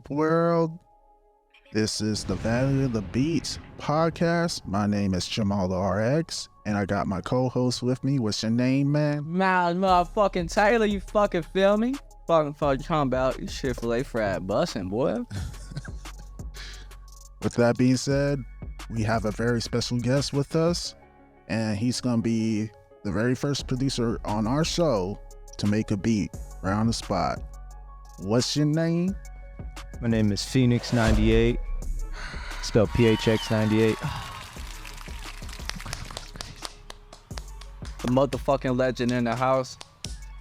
up, world? This is the Nydia Beats podcast. My name is Jamaal the RX, and I got my co-host with me. What's your name, man? Mylez motherfucking Taylor, you fucking feel me? Fucking talking about your shit filet fried bussin', boy. With that being said, we have a very special guest with us, and he's gonna be the very first producer on our show to make a beat right on the spot. What's your name? My name is FleekSauce98, spelled PHX98. The motherfucking legend in the house.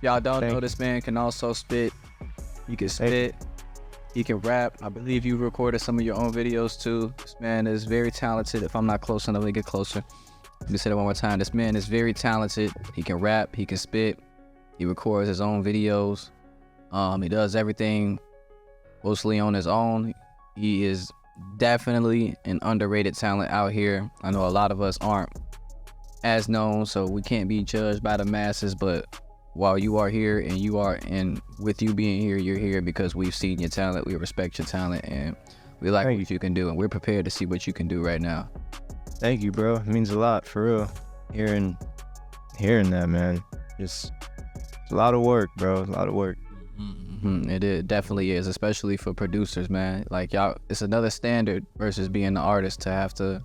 Y'all don't know this man can also spit. You can spit. He can rap. I believe you recorded some of your own videos too. This man is very talented. If I'm not close enough, let me get closer. Let me say that one more time. This man is very talented. He can rap. He can spit. He records his own videos. He does everything mostly on his own. He is definitely an underrated talent out here. I know a lot of us aren't as known, so we can't be judged by the masses, but while you are here and you are, and with you being here, you're here because we've seen your talent, we respect your talent, and we like what you can do, and we're prepared to see what you can do right now. Thank you, bro. It means a lot, for real. Hearing that, man. It's a lot of work, bro. A lot of work. It definitely is, especially for producers, man. Like, y'all, it's another standard versus being an artist. To have to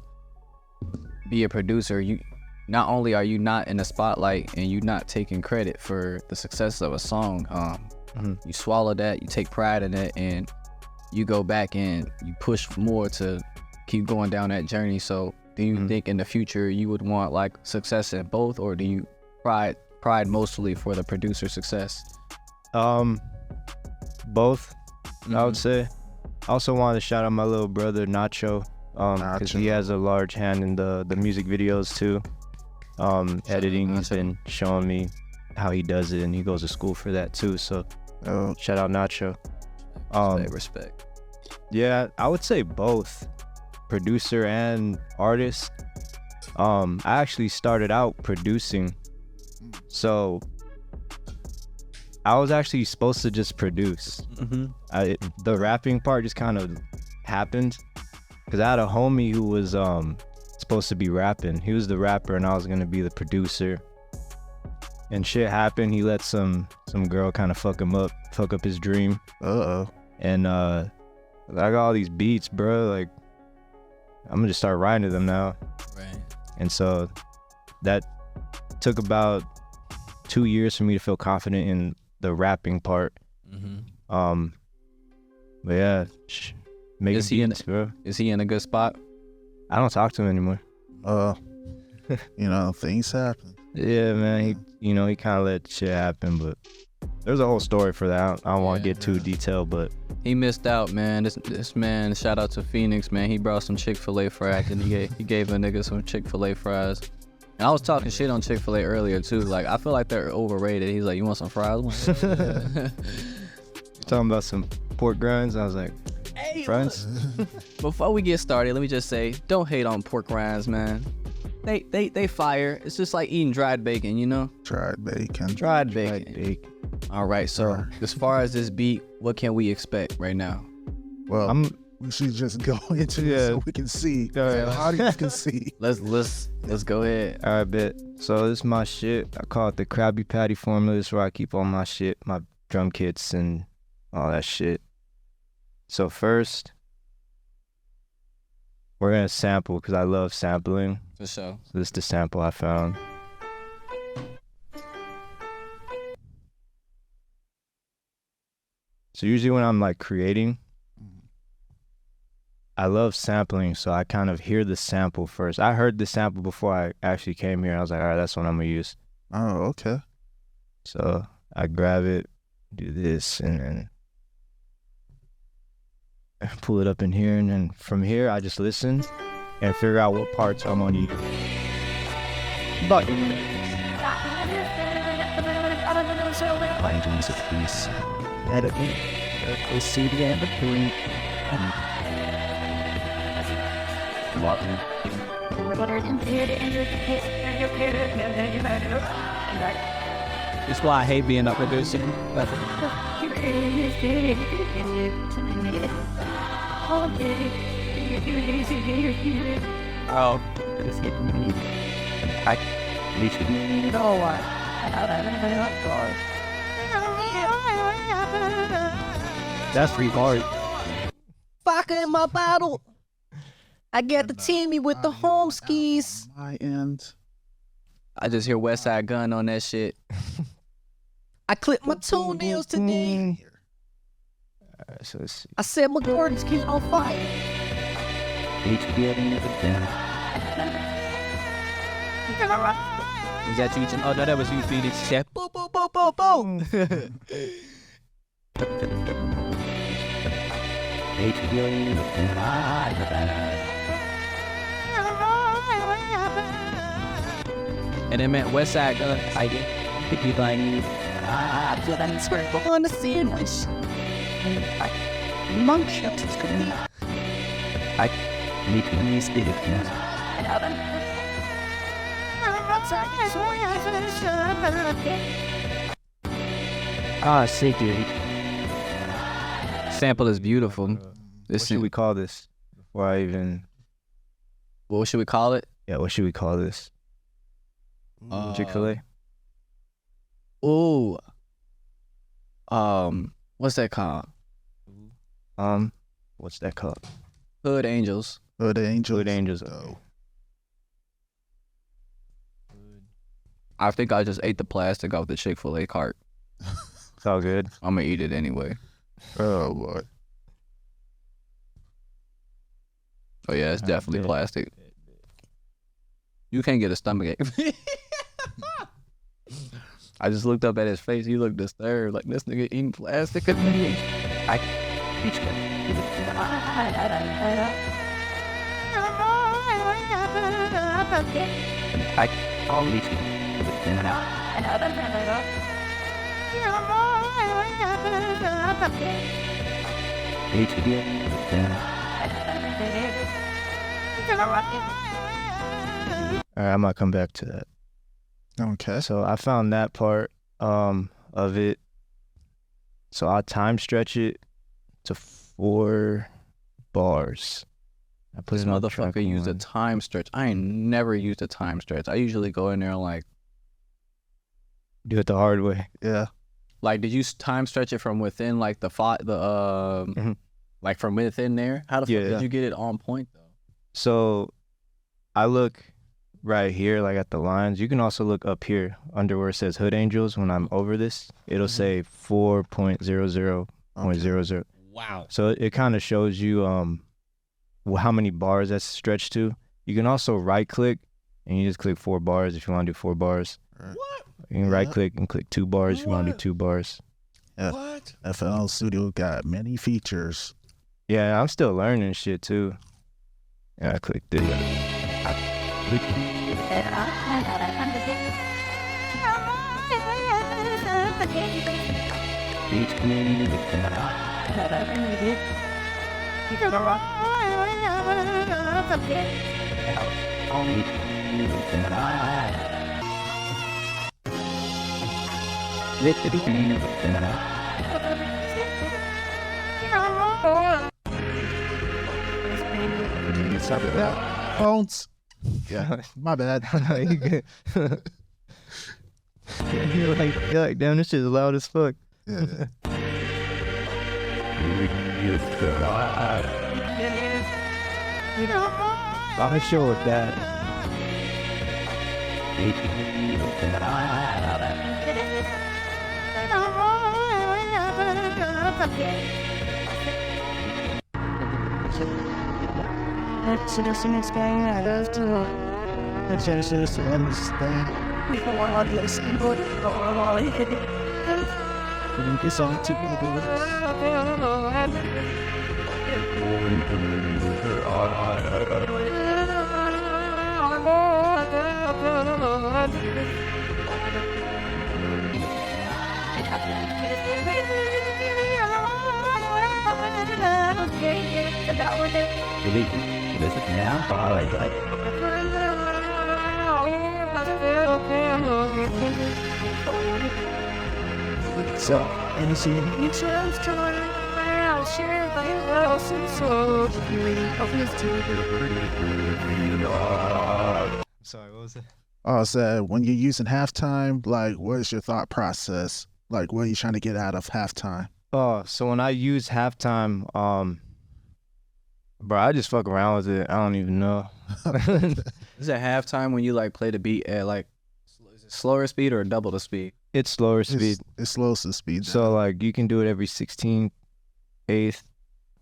be a producer, you not only are you not in the spotlight and you not taking credit for the success of a song, you swallow that, you take pride in it, and you go back and you push more to keep going down that journey. So do you think in the future you would want like success in both, or do you pride mostly for the producer success? Both, I would say. I also wanted to shout out my little brother Nacho, because he has a large hand in the music videos too. Editing, he's been showing me how he does it, and he goes to school for that too. So shout out Nacho. Respect. Yeah, I would say both, producer and artist. I actually started out producing, so I was actually supposed to just produce. The rapping part just kind of happened because I had a homie who was supposed to be rapping. He was the rapper and I was gonna be the producer. And shit happened. He let some girl kind of fuck up his dream. And I got all these beats, bro. Like, I'm gonna just start writing to them now. Right. And so that took about 2 years for me to feel confident in the rapping part. But yeah, making beats, bro. Is he in a good spot? I don't talk to him anymore. Things happen. Yeah, man. He kind of let shit happen, but there's a whole story for that. I don't want to get too detailed, but he missed out, man. This man, shout out to Phoenix, man. He brought some Chick-fil-A fries, and he gave a nigga some Chick-fil-A fries. And I was talking shit on Chick-fil-A earlier too. Like, I feel like they're overrated. He's like, "You want some fries?" Talking about some pork rinds. I was like, "Hey, friends." Before we get started, let me just say, don't hate on pork rinds, man. They fire. It's just like eating dried bacon, you know? Dried bacon. Dried bacon. All right, so as far as this beat, what can we expect right now? Well, we should just go into it so we can see. So the audience can see. Let's go ahead. All right, bet. So this is my shit. I call it the Krabby Patty formula. This is where I keep all my shit, my drum kits and all that shit. So first, we're gonna sample because I love sampling. For sure. So this is the sample I found. So usually when I'm like creating, I love sampling, so I kind of hear the sample first. I heard the sample before I actually came here. I was like, all right, that's what I'm gonna use. Oh, okay. So I grab it, do this, and then pull it up in here, and then from here I just listen and figure out what parts I'm gonna use. But That's why I hate being a producer. Oh. That's free hard. Vodka in my bottle. I got the Timmy with the home skis. My end. I just hear West Side Gun on that shit. I clipped my toenails today. Alright, so let's see. I said my gardens keep on fire. Is that you? Oh, no, that was you, Phoenix. Yeah. Boom, boom, boom, boom, boom. And it meant West Side Gun. I get if you like. On the sandwich. Monkey up to me. Ah, sick, dude. Sample is beautiful. What This should we call this? Before I even... What should we call it? Yeah, what should we call this? Chick-fil-A? Ooh. What's that called? What's that called? Hood Angels. Hood Angels. Hood Angels. Oh. I think I just ate the plastic off the Chick-fil-A cart. It's all good. I'm gonna eat it anyway. Oh boy. Oh yeah, it's definitely bet. plastic. You can't get a stomach ache. I just looked up at his face. He looked disturbed, like this nigga eating plastic. Alright, I might come back to that. Okay. So I found that part of it. So I'll time stretch it to 4 bars. I put This it on track motherfucker used a 1. time stretch. I ain't never used a time stretch. I usually go in there and like, Do it the hard way. Yeah. did you time stretch it from within like Mhm. like from within there? How the fuck Yeah. did you get it on point though? So I look right here, like at the lines. You can also look up here under where it says Hood Angels. When I'm over this, it'll say 4.00.00. Wow. So it kind of shows you how many bars that's stretched to. You can also right click and you just click 4 bars if you want to do 4 bars. Right. What? You can right click and click 2 bars if you want to do 2 bars. Yeah. What? FL Studio got many features. Yeah, I'm still learning shit too. Yeah, I clicked it. Sorry about that. Phones. Yeah. My bad. You good. you're like, damn, this shit is loud as fuck. Yeah. I'll make sure with that. It's on to So, anything? Sorry, what was it? Oh, I said when you're using halftime, like, what is your thought process? Like, what are you trying to get out of halftime? Oh, so when I use halftime, bro, I just fuck around with it. I don't even know. Is it halftime when you like play the beat at like is it slower speed or double the speed? It's slower speed. It slows the speed down. So like you can do it every 16th, 8th,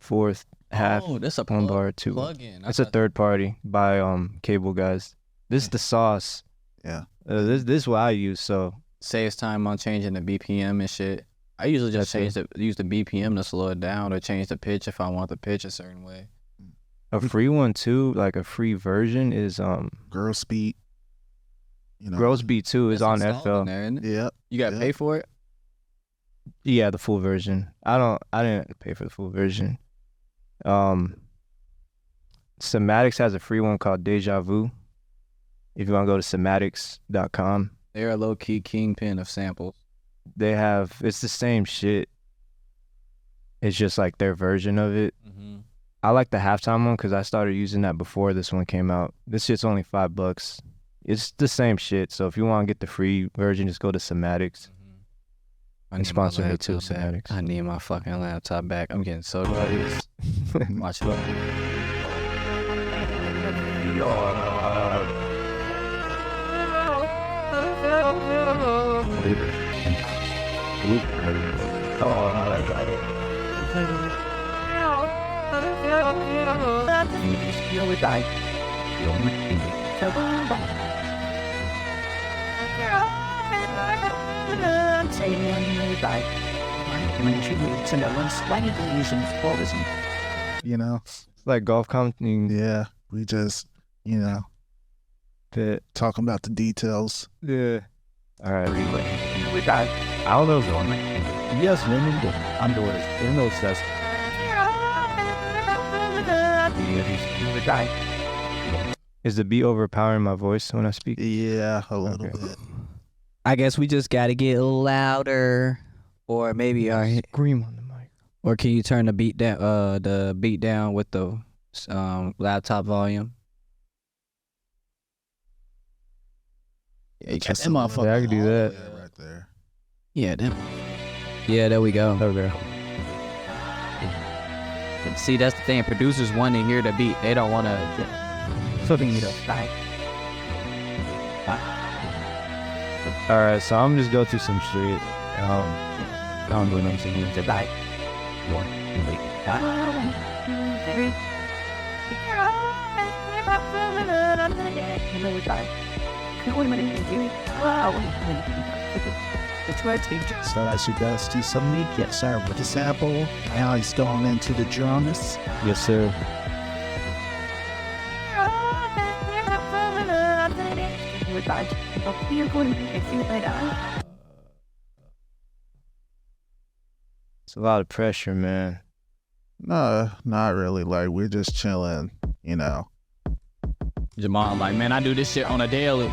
4th, half, Oh, that's a one bar, two. plug-in. It's a third party by Cable Guys. This is the sauce. Yeah. This is what I use. So saves time on changing the BPM and shit. I usually just use the BPM to slow it down or change the pitch if I want the pitch a certain way. a free one too, like a free version is Girl Speed. You know. Girls Beat 2 is on That's FL. installed in there, isn't it? Yep. You got to pay for it? Yeah, the full version. I didn't pay for the full version. Somatics has a free one called Deja Vu. If you want to go to somatics.com, They're a low-key kingpin of samples. they have, it's the same shit. It's just like their version of it. Mm-hmm. I like the halftime one because I started using that before this one came out. This shit's only $5. It's the same shit. So if you want to get the free version, just go to Somatics. I And need my sponsor me too, laptop back. Somatics. I need my fucking laptop back. I'm getting so tired. Watch it. You know. It's like golf company. Yeah. We just, you know, That, talking about the details. yeah. All right. I don't know, Zorn. Yes, I'm doing it. You know, says. Is the beat overpowering my voice when I speak? Yeah, a little Okay. bit. I guess we just got to get louder. Or maybe Scream on the mic. or can you turn the beat down with the laptop volume? Yeah, you Just got that a motherfucker. little- Yeah, I can do that. Yeah, right there. Yeah, them. Yeah, there we go. Okay. See, that's the thing. Producers want to hear the beat. They don't want to. All right, so I'm just go through some shit. I don't know what I'm saying. So I suggest you suddenly get started with the sample. Now he's going into the drums. Yes, sir. It's a lot of pressure, man. No, not really. Like, we're just chilling, you know. Jamaal, like, man, I do this shit on a daily.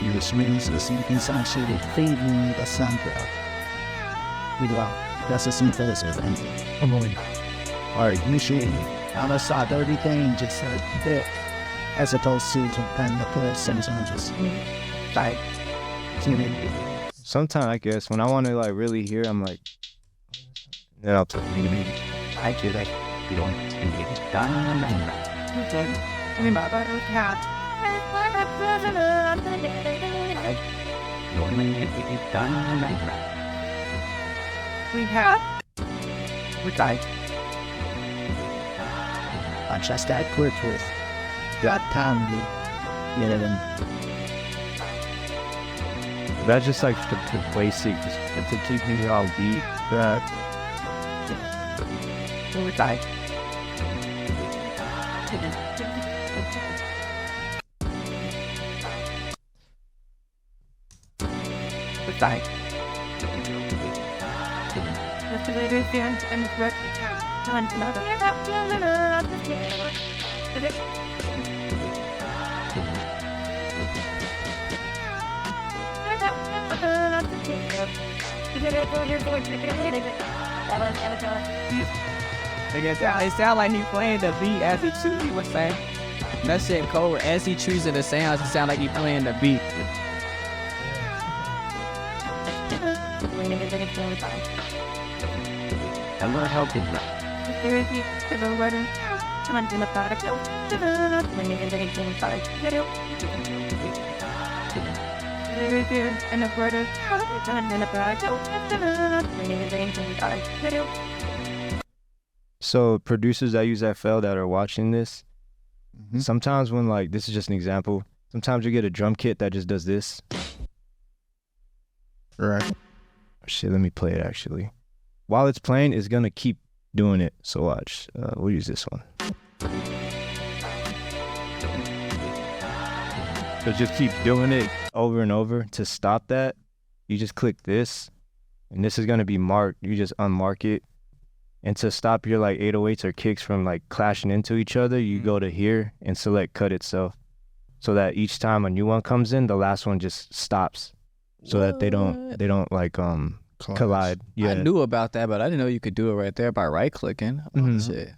You smooth the sinking sound shit with feeding the sample. That's a synthesis engine. Alright, you should on a side dirty thing just like that. As opposed to pen the first and just like Sometimes I guess when I want to like really hear, I'm like, then I'll talk. I do that. You don't get done. We're tight. I just that quick with got time to get it in. That's just like the basic, just to keep me all beat. That It sound like he playing the beat as he choosing what's saying. That shit cold. As he choosing the sounds, it sound like he playing the beat. I'm gonna help you. So producers that use FL that are watching this, sometimes when like, this is just an example, sometimes you get a drum kit that just does this. Right. Shit, let me play it actually. While it's playing, it's gonna keep doing it. So watch, we'll use this one. So just keep doing it over and over. To stop that, you just click this, and this is gonna be marked. You just unmark it. And to stop your like 808s or kicks from like clashing into each other, you go to here and select cut itself. So that each time a new one comes in, the last one just stops. So that they don't like collide. Yeah. I knew about that, but I didn't know you could do it right there by right clicking. Oh, shit.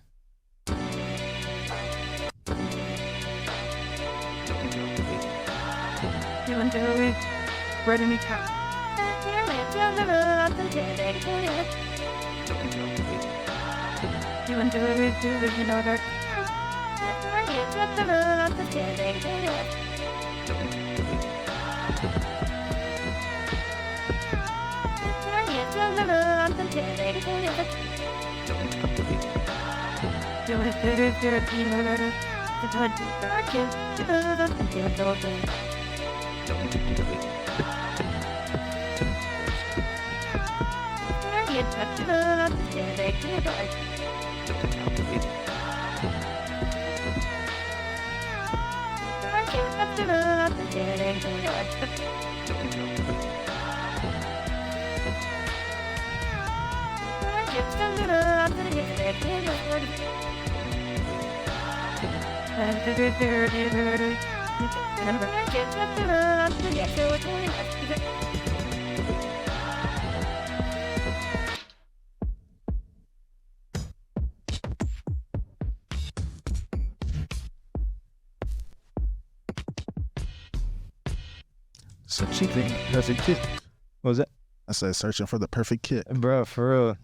So cheating. Perfect kit. What was that? I said searching for the perfect kit. Bro, for real.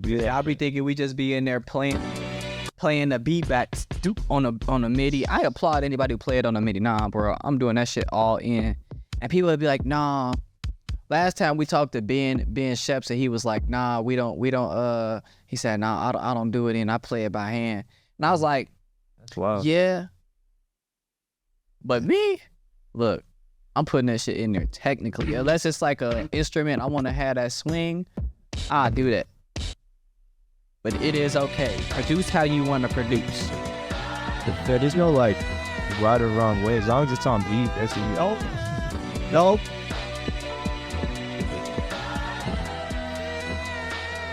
Yeah, I'll be thinking we just be in there playing the beat back on a MIDI. I applaud anybody who play it on a MIDI. Nah, bro, I'm doing that shit all in. And people would be like, nah. Last time we talked to Ben Sheps, and he was like, nah, we don't he said, nah, I don't do it in, I play it by hand. And I was like, That's wild. yeah. But me, look, I'm putting that shit in there technically. Unless it's like an instrument, I want to have that swing, I'll do that. But it is okay. Produce how you want to produce. There's no like right or wrong way. As long as it's on beat, that's it. Oh, nope.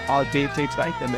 All beat takes like them.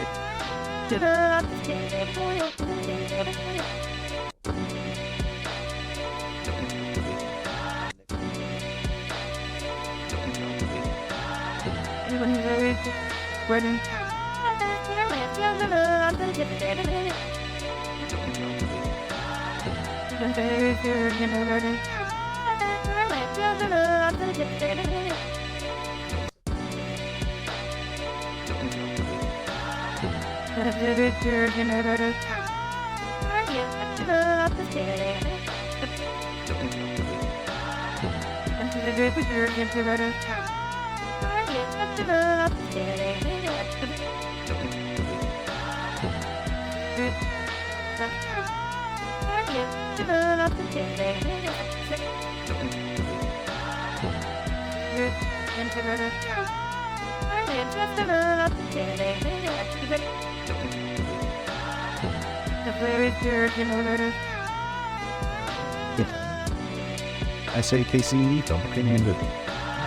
SAKC, don't opinion with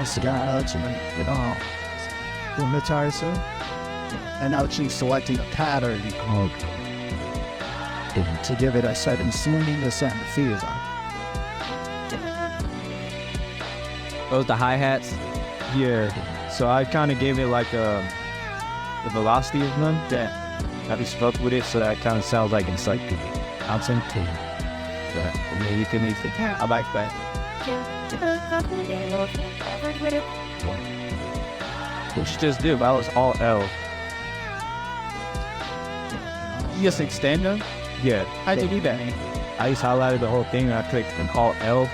cigars and you know, hypnotizer. And actually selecting a pattern called to give it a certain swinginess and feel. Those the hi-hats. Yeah. So I kind of gave it like the velocity of them. Yeah. I just fucked with it so that it kind of sounds like it's like bouncing. Yeah. You can make it. I like that. What you just did, that was all L. You just extend them? Yeah. How'd you do that? I just highlighted the whole thing and I clicked an Alt L.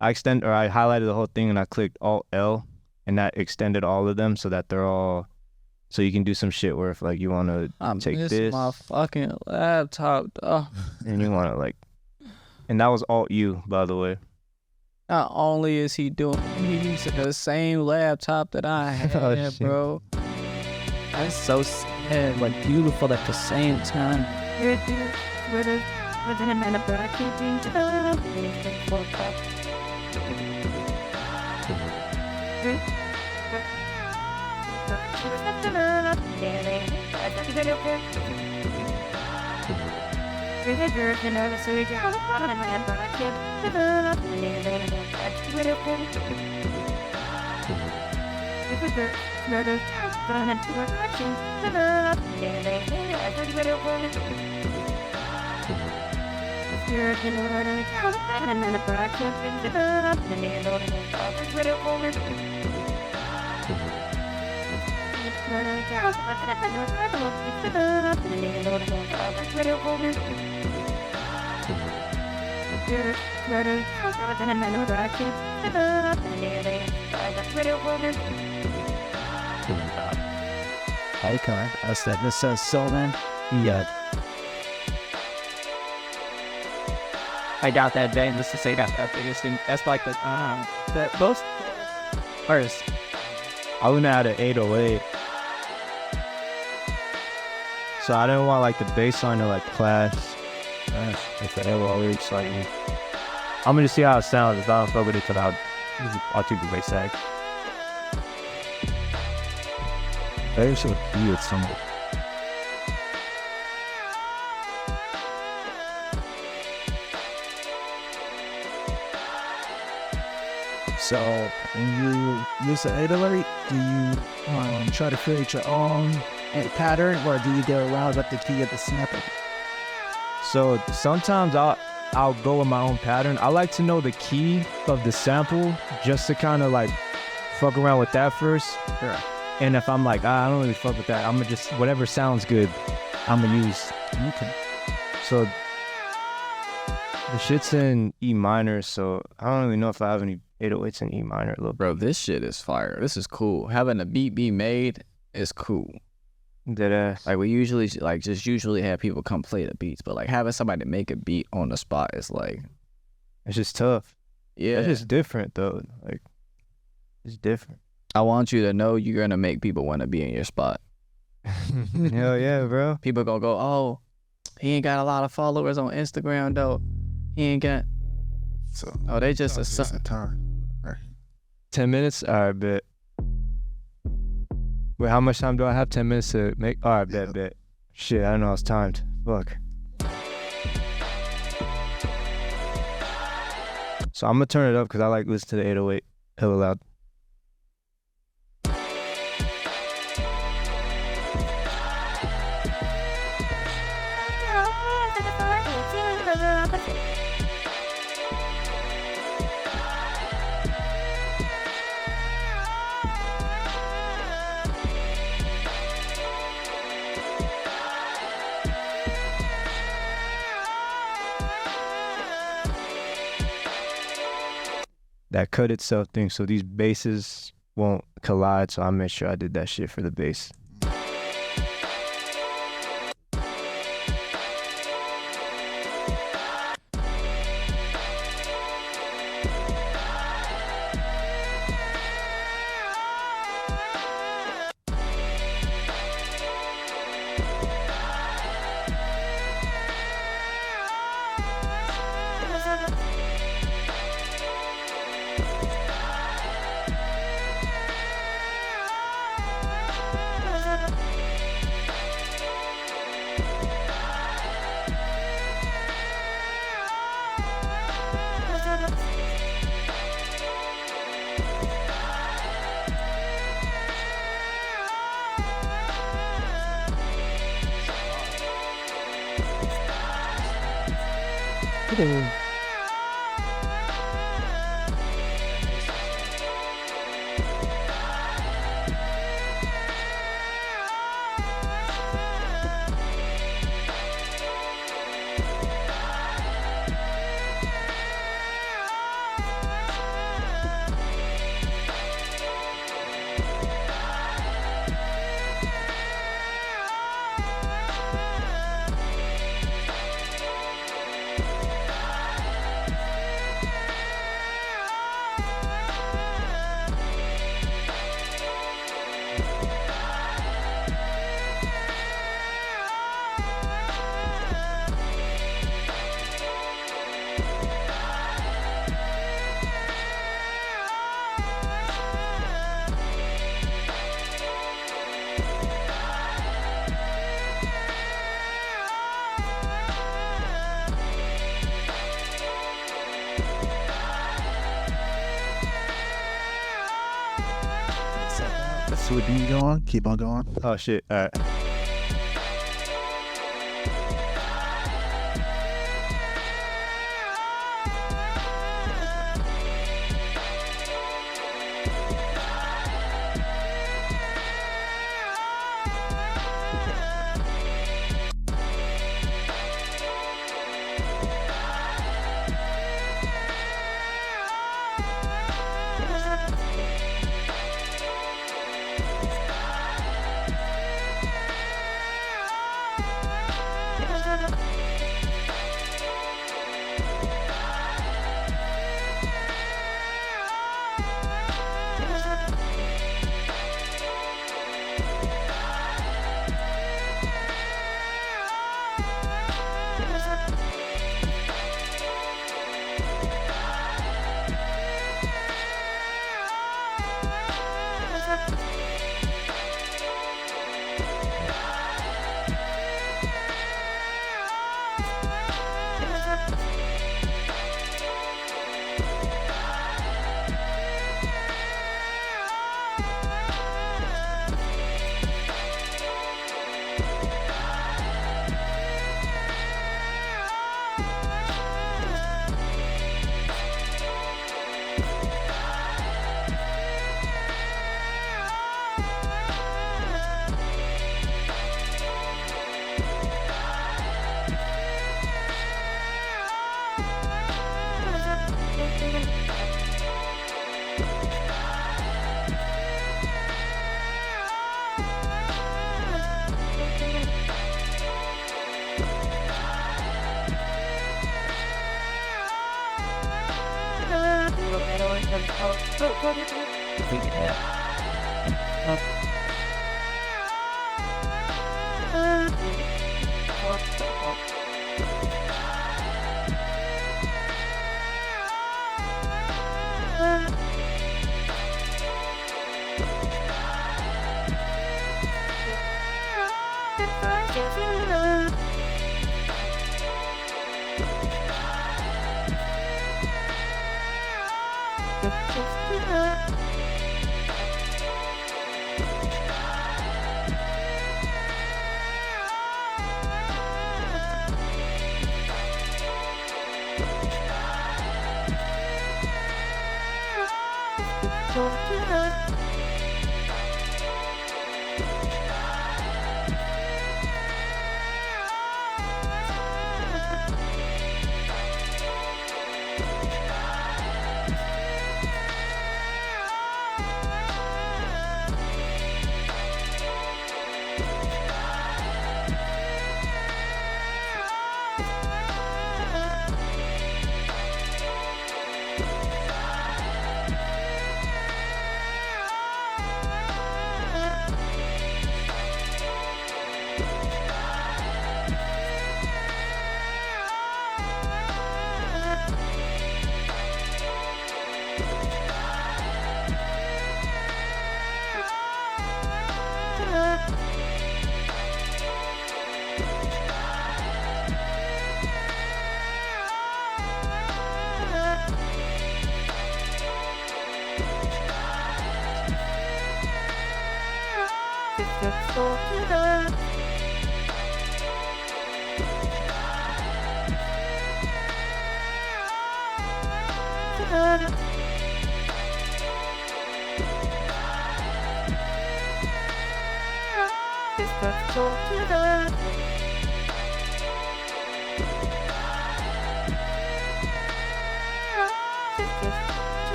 I highlighted the whole thing and I clicked Alt L, and that extended all of them so that they're all. So you can do some shit where if like you want to take this, my fucking laptop, dog. and you want to like, and that was Alt U, by the way. Not only is he using the same laptop that I had, bro. That's so sad, but beautiful at the same time. Okay, I said this says so then. Yeah. I got that bang just to say that biggest thing. That's like the that both first. I went out at 808. So I didn't want like the bass line to like clash. If the L reach like I'm gonna see how it sounds. If I don't fuck with it, I'll take the bass tag. There's some weird somewhere. So when you use the 808, do you try to create your own pattern, or do you go around with the key of the snippet? So sometimes I'll go with my own pattern. I like to know the key of the sample just to kind of like fuck around with that first. Sure. And if I'm like, I don't really fuck with that, I'm gonna just, whatever sounds good, I'm gonna use. Okay. So the shit's in E minor, so I don't really know if I have any 808s in E minor a little bit. Bro, this shit is fire. This is cool. Having a beat be made is cool. Deadass. Like we usually usually have people come play the beats, but like having somebody make a beat on the spot is like, It's just tough. yeah. It's just different though. Like, it's different. I want you to know you're gonna make people want to be in your spot. Hell yeah, bro. People gonna go, oh, he ain't got a lot of followers on Instagram though. He ain't got. So, Oh, they just it's a time. 10 minutes? All right, bet. Wait, how much time do I have? 10 minutes to make? All right, bet. Shit, I don't know it's timed. Fuck. So I'm gonna turn it up because I like listening to the 808 hella loud. That cut itself thing, so these basses won't collide, so I made sure I did that shit for the bass. Let's see what you going. Keep on going. Oh shit. All right.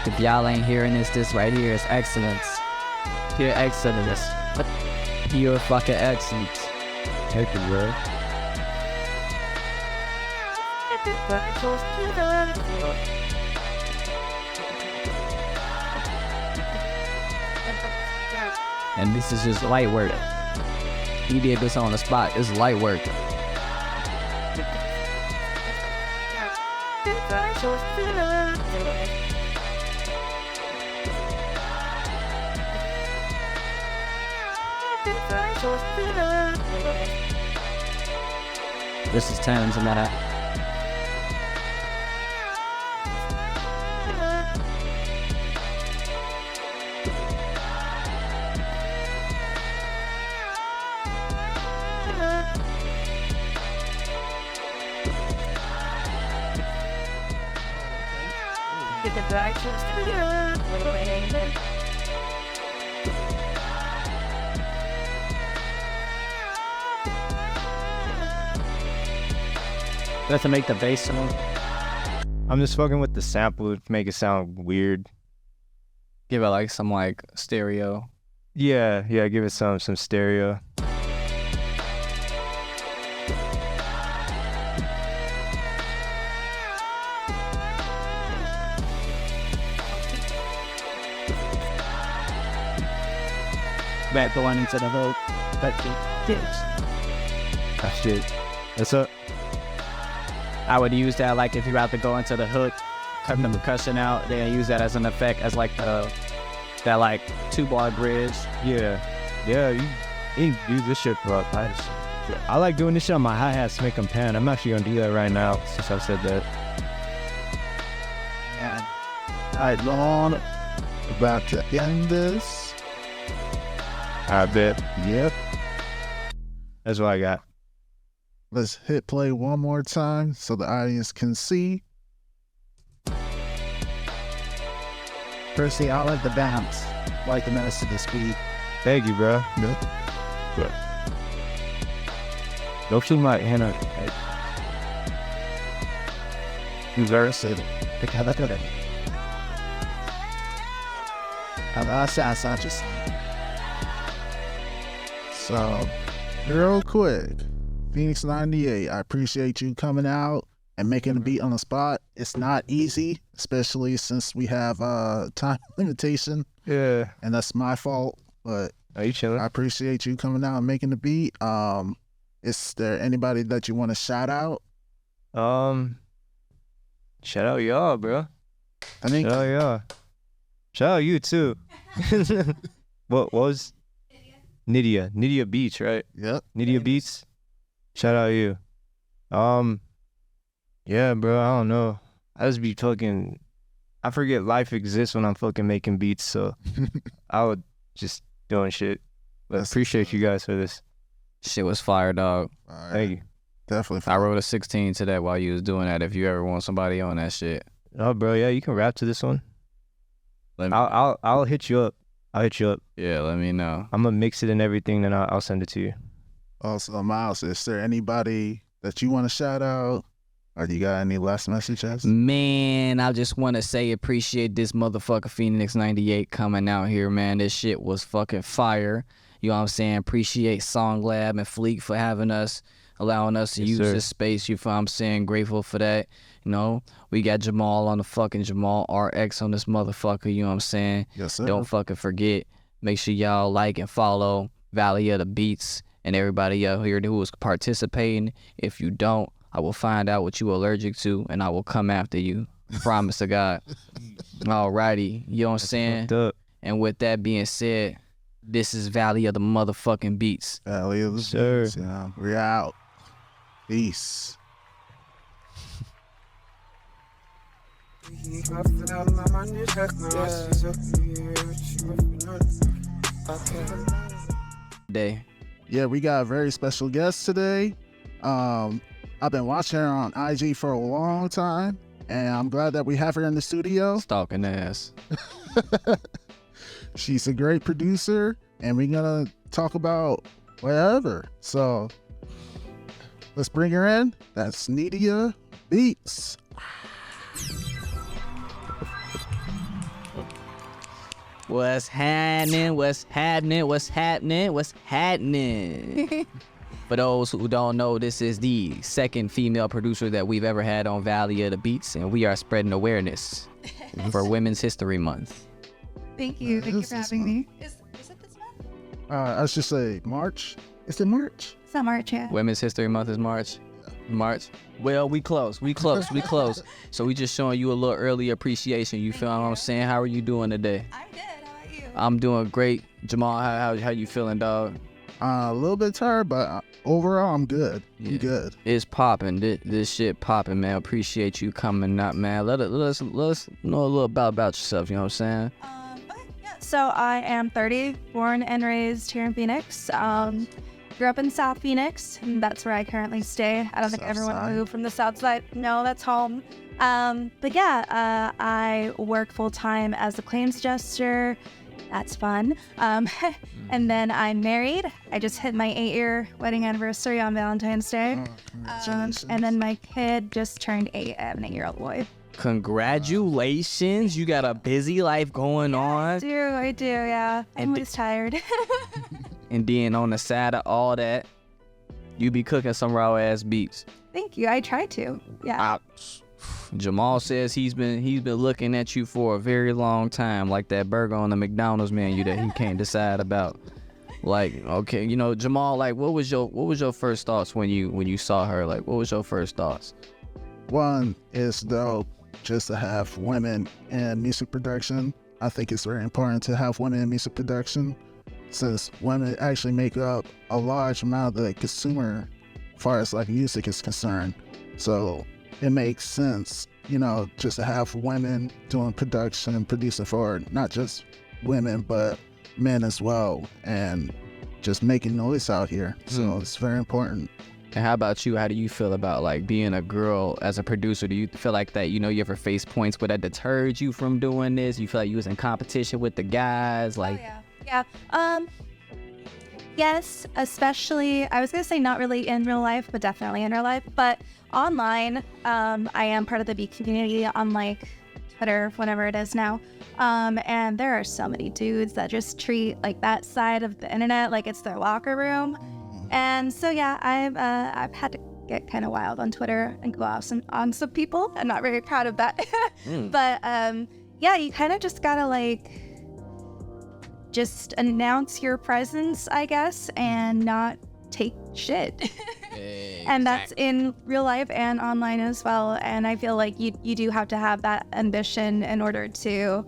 If y'all ain't hearing this right here is excellence. Pure excellence. Pure fucking excellence. Thank you, bro. And this is just light work. He did this on the spot. This is light work. This is Thames and that. That's to make the bass sound. I'm just fucking with the sample to make it sound weird. Give it like some like stereo. Yeah, give it some stereo. Back going into the hook. Back to Ah, shit. What's up? I would use that like if you're about to go into the hook, cut the percussion out, then use that as an effect as like that like 2-bar bridge. Yeah, you use this shit for all kinds of shit. I like doing this shit on my hi-hats to make them pan. I'm actually gonna do that right now since I've said that. And alright, Lon, about to end this. I bet. Yep. That's what I got. Let's hit play one more time so the audience can see. Percy, I like the bounce. Like the menace of the speed. Thank you, bro. Good. Don't shoot my hand on. You very said it. So, real quick, PHX98, I appreciate you coming out and making a beat on the spot. It's not easy, especially since we have time limitation, Yeah. and that's my fault. But Are you chilling? I appreciate you coming out and making the beat. Is there anybody that you want to shout out? Shout out y'all, bro. I think Shout out y'all. Shout out you too. What was Nydia Beats, right? Yep. Nydia Beats. Shout out you. Yeah, bro. I don't know. I just be fucking. I forget life exists when I'm fucking making beats, so I would just doing shit. But That's- appreciate you guys for this. Shit was fire, dog. All right. Thank you. Definitely. I wrote a 16 to that while you was doing that. If you ever want somebody on that shit, Oh, bro. Yeah, you can rap to this one. let me. I'll hit you up. I'll hit you up. Yeah, let me know. I'm gonna mix it and everything, then I'll send it to you. Also, Mylez, is there anybody that you want to shout out? Or do you got any last messages? Man, I just want to say appreciate this motherfucker PHX98 coming out here, man. This shit was fucking fire. You know what I'm saying? Appreciate Song Lab and Fleek for having us, allowing us to use this space. You feel what I'm saying? Grateful for that. You know, we got Jamaal on the fucking Jamaal RX on this motherfucker. You know what I'm saying? Yes, sir. Don't fucking forget. Make sure y'all like and follow Nydia Beats and everybody out here who is participating. If you don't, I will find out what you allergic to, and I will come after you. Promise to God. Alrighty, you know what I'm saying? And with that being said, this is Valley of the motherfucking Beats. Valley of the Beats. Yeah, we're out. Peace. Day. Yeah, we got a very special guest today. I've been watching her on IG for a long time, and I'm glad that we have her in the studio. Stalking ass. She's a great producer, and we're gonna talk about whatever. So let's bring her in. That's Nydia Beats. What's happening? What's happening? What's happening? What's happening? For those who don't know, this is the second female producer that we've ever had on Valley of the Beats, and we are spreading awareness for Women's History Month. Thank you. Thank you for having me. Is it this month? I should say March. Is it March? It's not March, yeah. Women's History Month is March. March. Well, we close. So we just showing you a little early appreciation. You feel what I'm saying? How are you doing today? I'm good. How about you? I'm doing great. Jamaal, how you feeling, dog? A little bit tired, but overall, I'm good. Yeah. I'm good. It's popping. This shit popping, man. Appreciate you coming up, man. Let us know a little about yourself. You know what I'm saying? Okay, yeah. So I am 30, born and raised here in Phoenix. Grew up in South Phoenix, and that's where I currently stay. I don't think everyone moved from the South Side. No, that's home. But yeah, I work full time as a claims adjuster. That's fun. And then I'm married. I just hit my 8-year wedding anniversary on Valentine's Day. And then my kid just turned 8. I have an 8-year-old boy. Congratulations. You got a busy life going on. I do, yeah. I'm always tired. And then on the side of all that, you be cooking some raw ass beats. Thank you. I try to. Yeah. Jamaal says he's been looking at you for a very long time, like that burger on the McDonald's menu that he can't decide about. Like, okay, you know, Jamaal, like, what was your first thoughts when you saw her? Like, what was your first thoughts? One is dope just to have women in music production. I think it's very important to have women in music production, since women actually make up a large amount of the consumer as far as like music is concerned. So it makes sense, you know, just to have women doing production, producing for not just women, but men as well, and just making noise out here. So it's very important. And how about you? How do you feel about like being a girl as a producer? Do you feel like that, you know, you ever face points where that deterred you from doing this? You feel like you was in competition with the guys? Like, Yeah. Yes, especially, I was going to say not really in real life, but definitely in real life. But online, I am part of the beat community on like Twitter, whatever it is now. And there are so many dudes that just treat like that side of the internet like it's their locker room. And so, yeah, I've had to get kind of wild on Twitter and go off on some people. I'm not very proud of that. But yeah, you kind of just got to like just announce your presence, I guess, and not take shit. And that's in real life and online as well. And I feel like you do have to have that ambition in order to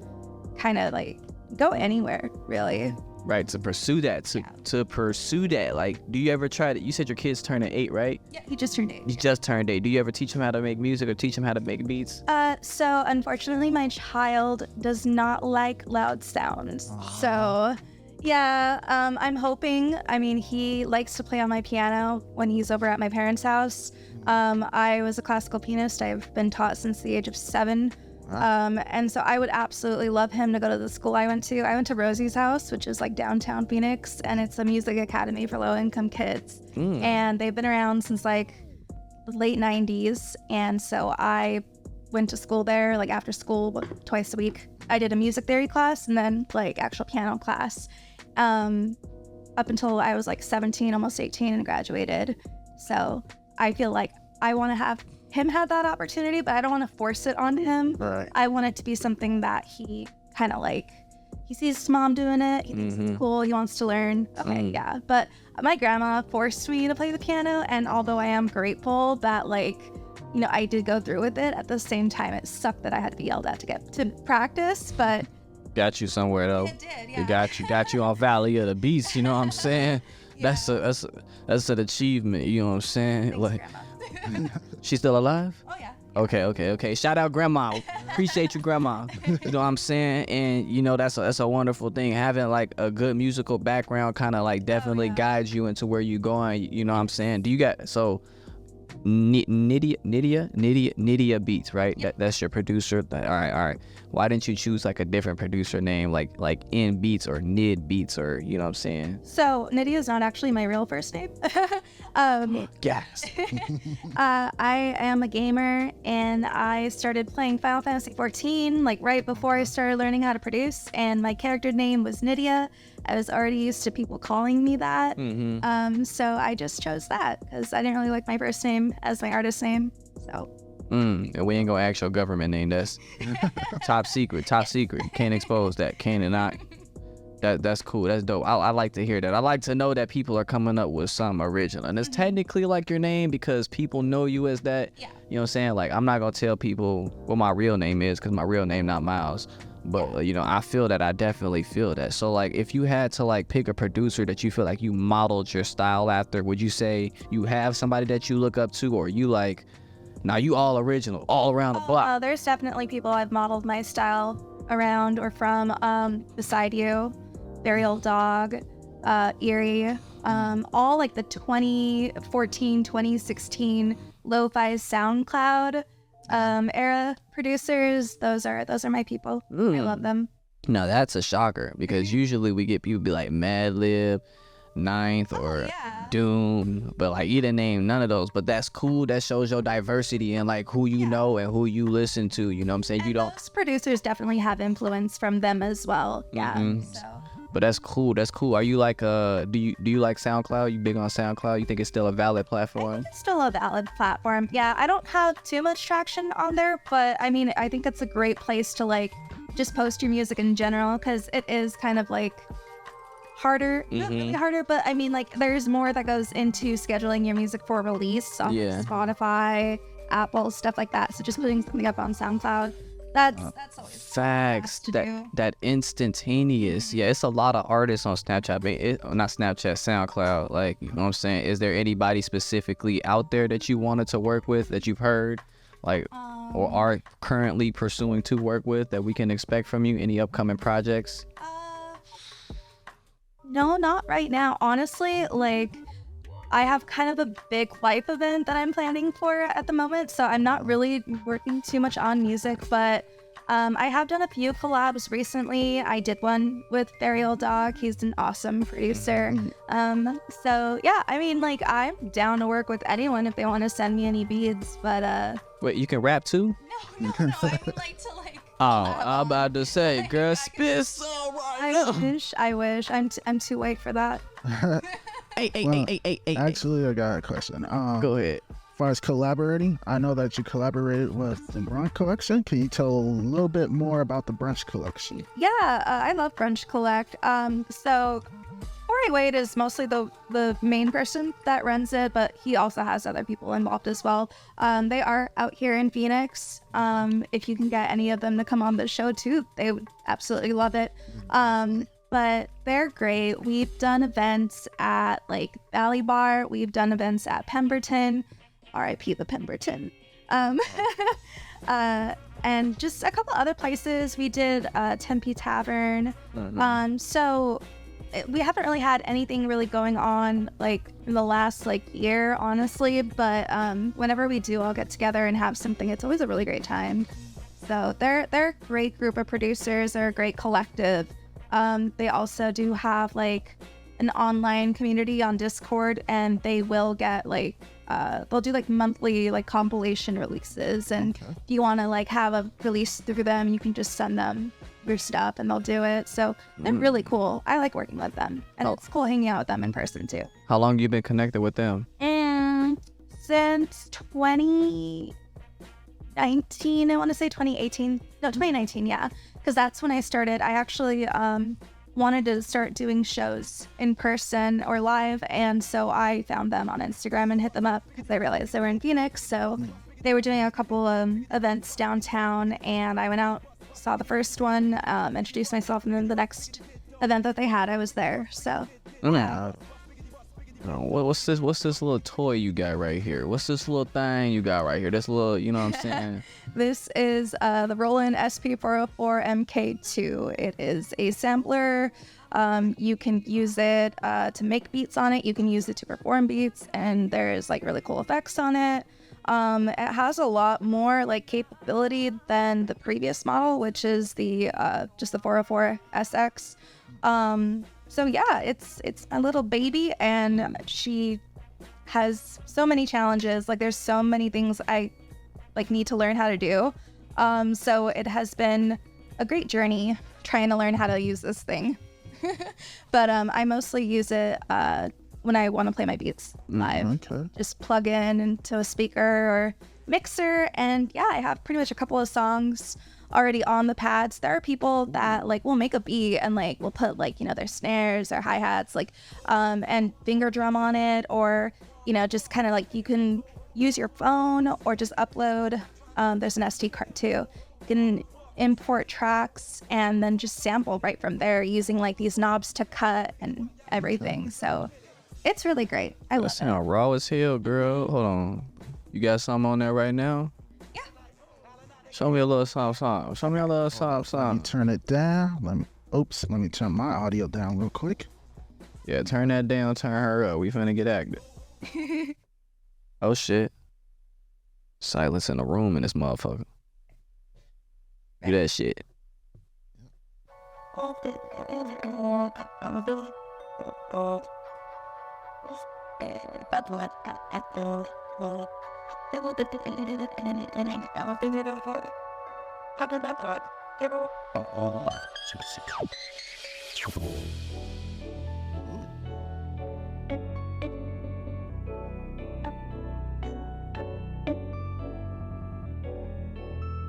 kind of like go anywhere, really. Right, to pursue that, to pursue that. Like, do you ever try to, you said your kid's turning 8, right? Yeah, he just turned 8. He just turned 8. Do you ever teach him how to make music or teach him how to make beats? So unfortunately, my child does not like loud sounds. So yeah, I'm hoping, I mean, he likes to play on my piano when he's over at my parents' house. I was a classical pianist. I've been taught since the age of 7. And so I would absolutely love him to go to the school I went to. I went to Rosie's House, which is like downtown Phoenix, and it's a music academy for low-income kids. And they've been around since like the late 90s. And so I went to school there, like after school, twice a week. I did a music theory class and then like actual piano class up until I was like 17, almost 18, and graduated. So I feel like I want to have him have that opportunity, but I don't want to force it on him. Right. I want it to be something that he kind of like, he sees his mom doing it, he thinks it's cool, he wants to learn. Okay, yeah. But my grandma forced me to play the piano, and although I am grateful that like, you know, I did go through with it, at the same time it sucked that I had to be yelled at to get to practice, but Got you somewhere though. it did, yeah. It got you on Valley of the Beast, you know what I'm saying? That's an achievement, you know what I'm saying? Thanks, Like, Grandma. she's still alive? Oh yeah. Okay. Shout out grandma. Appreciate you, grandma. You know what I'm saying? And you know, that's a wonderful thing. Having like a good musical background kind of like definitely guides you into where you're going. You know what I'm saying? Do you got Nydia Beats, right? Yep. That's your producer. All right. Why didn't you choose like a different producer name, like N Beats or Nid Beats, or you know what I'm saying? So Nydia is not actually my real first name. Yes. I am a gamer, and I started playing Final Fantasy 14 like right before I started learning how to produce, and my character name was Nydia. I was already used to people calling me that. So I just chose that because I didn't really like my first name as my artist name. So And we ain't gonna ask your government name. That's top secret. Can't expose that. Cannot. That's cool. That's dope. I like to hear that. I like to know that people are coming up with something original, and it's technically like your name because people know you as that. Yeah. You know what I'm saying? Like, I'm not gonna tell people what my real name is because my real name not Mylez. But you know, I feel that. I definitely feel that. So like, if you had to like pick a producer that you feel like you modeled your style after, would you say you have somebody that you look up to, or you like, now you all original, all around the block? there's definitely people I've modeled my style around or from. Beside You, Burial Dog, Eerie, all like the 2014, 2016 lo-fi SoundCloud era producers. Those are my people. I love them. Now that's a shocker because usually we get people be like Madlib, Ninth, or Doom, but like you didn't name none of those. But that's cool. That shows your diversity and like who you know and who you listen to. You know what I'm saying? You don't. Those producers definitely have influence from them as well. Yeah. So. But that's cool. Are you like do you like SoundCloud? You big on SoundCloud? You think it's still a valid platform? It's still a valid platform. Yeah, I don't have too much traction on there, but I mean, I think it's a great place to like just post your music in general because it is kind of like harder, not really harder, but I mean, like there's more that goes into scheduling your music for release on Spotify, Apple, stuff like that. So just putting something up on SoundCloud. That's always Facts. to do. That instantaneous. Yeah, it's a lot of artists on Snapchat. I mean, not Snapchat, SoundCloud. Like, you know what I'm saying? Is there anybody specifically out there that you wanted to work with that you've heard, like, or are currently pursuing to work with that we can expect from you? Any upcoming projects? No, not right now. Honestly, like I have kind of a big life event that I'm planning for at the moment, so I'm not really working too much on music, but I have done a few collabs recently. I did one with Burial Dog. He's an awesome producer. So yeah, I mean, like I'm down to work with anyone if they want to send me any beats, but Wait, you can rap too? No, I would like to like. Oh, I'm about to say, girl, spit so right I wish. I'm too white for that. Hey. Actually, I got a question. Go ahead. As far as collaborating, I know that you collaborated with the Brunch Collection. Can you tell a little bit more about the Brunch Collection? Yeah, I love Brunch Collect. So Corey Wade is mostly the main person that runs it, but he also has other people involved as well. They are out here in Phoenix. If you can get any of them to come on the show too, they would absolutely love it. But they're great. We've done events at like Valley Bar. We've done events at Pemberton. R.I.P. the Pemberton. And just a couple other places. We did Tempe Tavern. So we haven't really had anything really going on like in the last like year, honestly. But whenever we do all get together and have something, it's always a really great time. So they're a great group of producers. They're a great collective. They also do have like an online community on Discord, and they will get like they'll do like monthly like compilation releases, and if you want to like have a release through them, you can just send them your stuff and they'll do it. So they're really cool. I like working with them, and it's cool hanging out with them in person too. How long you been connected with them? Since 2019, I want to say 2018. No, 2019, yeah, because that's when I started. I actually wanted to start doing shows in person or live, and so I found them on Instagram and hit them up because I realized they were in Phoenix. So they were doing a couple events downtown, and I went out, saw the first one, introduced myself, and then the next event that they had, I was there. So what's this little toy you got right here? What's this little thing you got right here? This little, you know what I'm saying? This is the Roland SP404 MK2. It is a sampler. You can use it to make beats on it. You can use it to perform beats, and there's like really cool effects on it. It has a lot more like capability than the previous model, which is the just the 404 SX. So yeah, it's my little baby, and she has so many challenges. Like there's so many things I like need to learn how to do. So it has been a great journey trying to learn how to use this thing. But I mostly use it when I want to play my beats live. Just plug in into a speaker or mixer, and yeah, I have pretty much a couple of songs already on the pads. There are people that like will make a beat and like will put like, you know, their snares or hi-hats like and finger drum on it, or you know, just kind of like you can use your phone or just upload. There's an SD card too. You can import tracks and then just sample right from there using like these knobs to cut and everything. So it's really great. I love it. That sound raw as hell, girl. Hold on, you got something on there right now? Show me a little something. Show me a little something. Let me turn it down. Let me turn my audio down real quick. Yeah, turn that down, turn her up. We finna get active. Oh shit. Silence in the room in this motherfucker. Do that shit.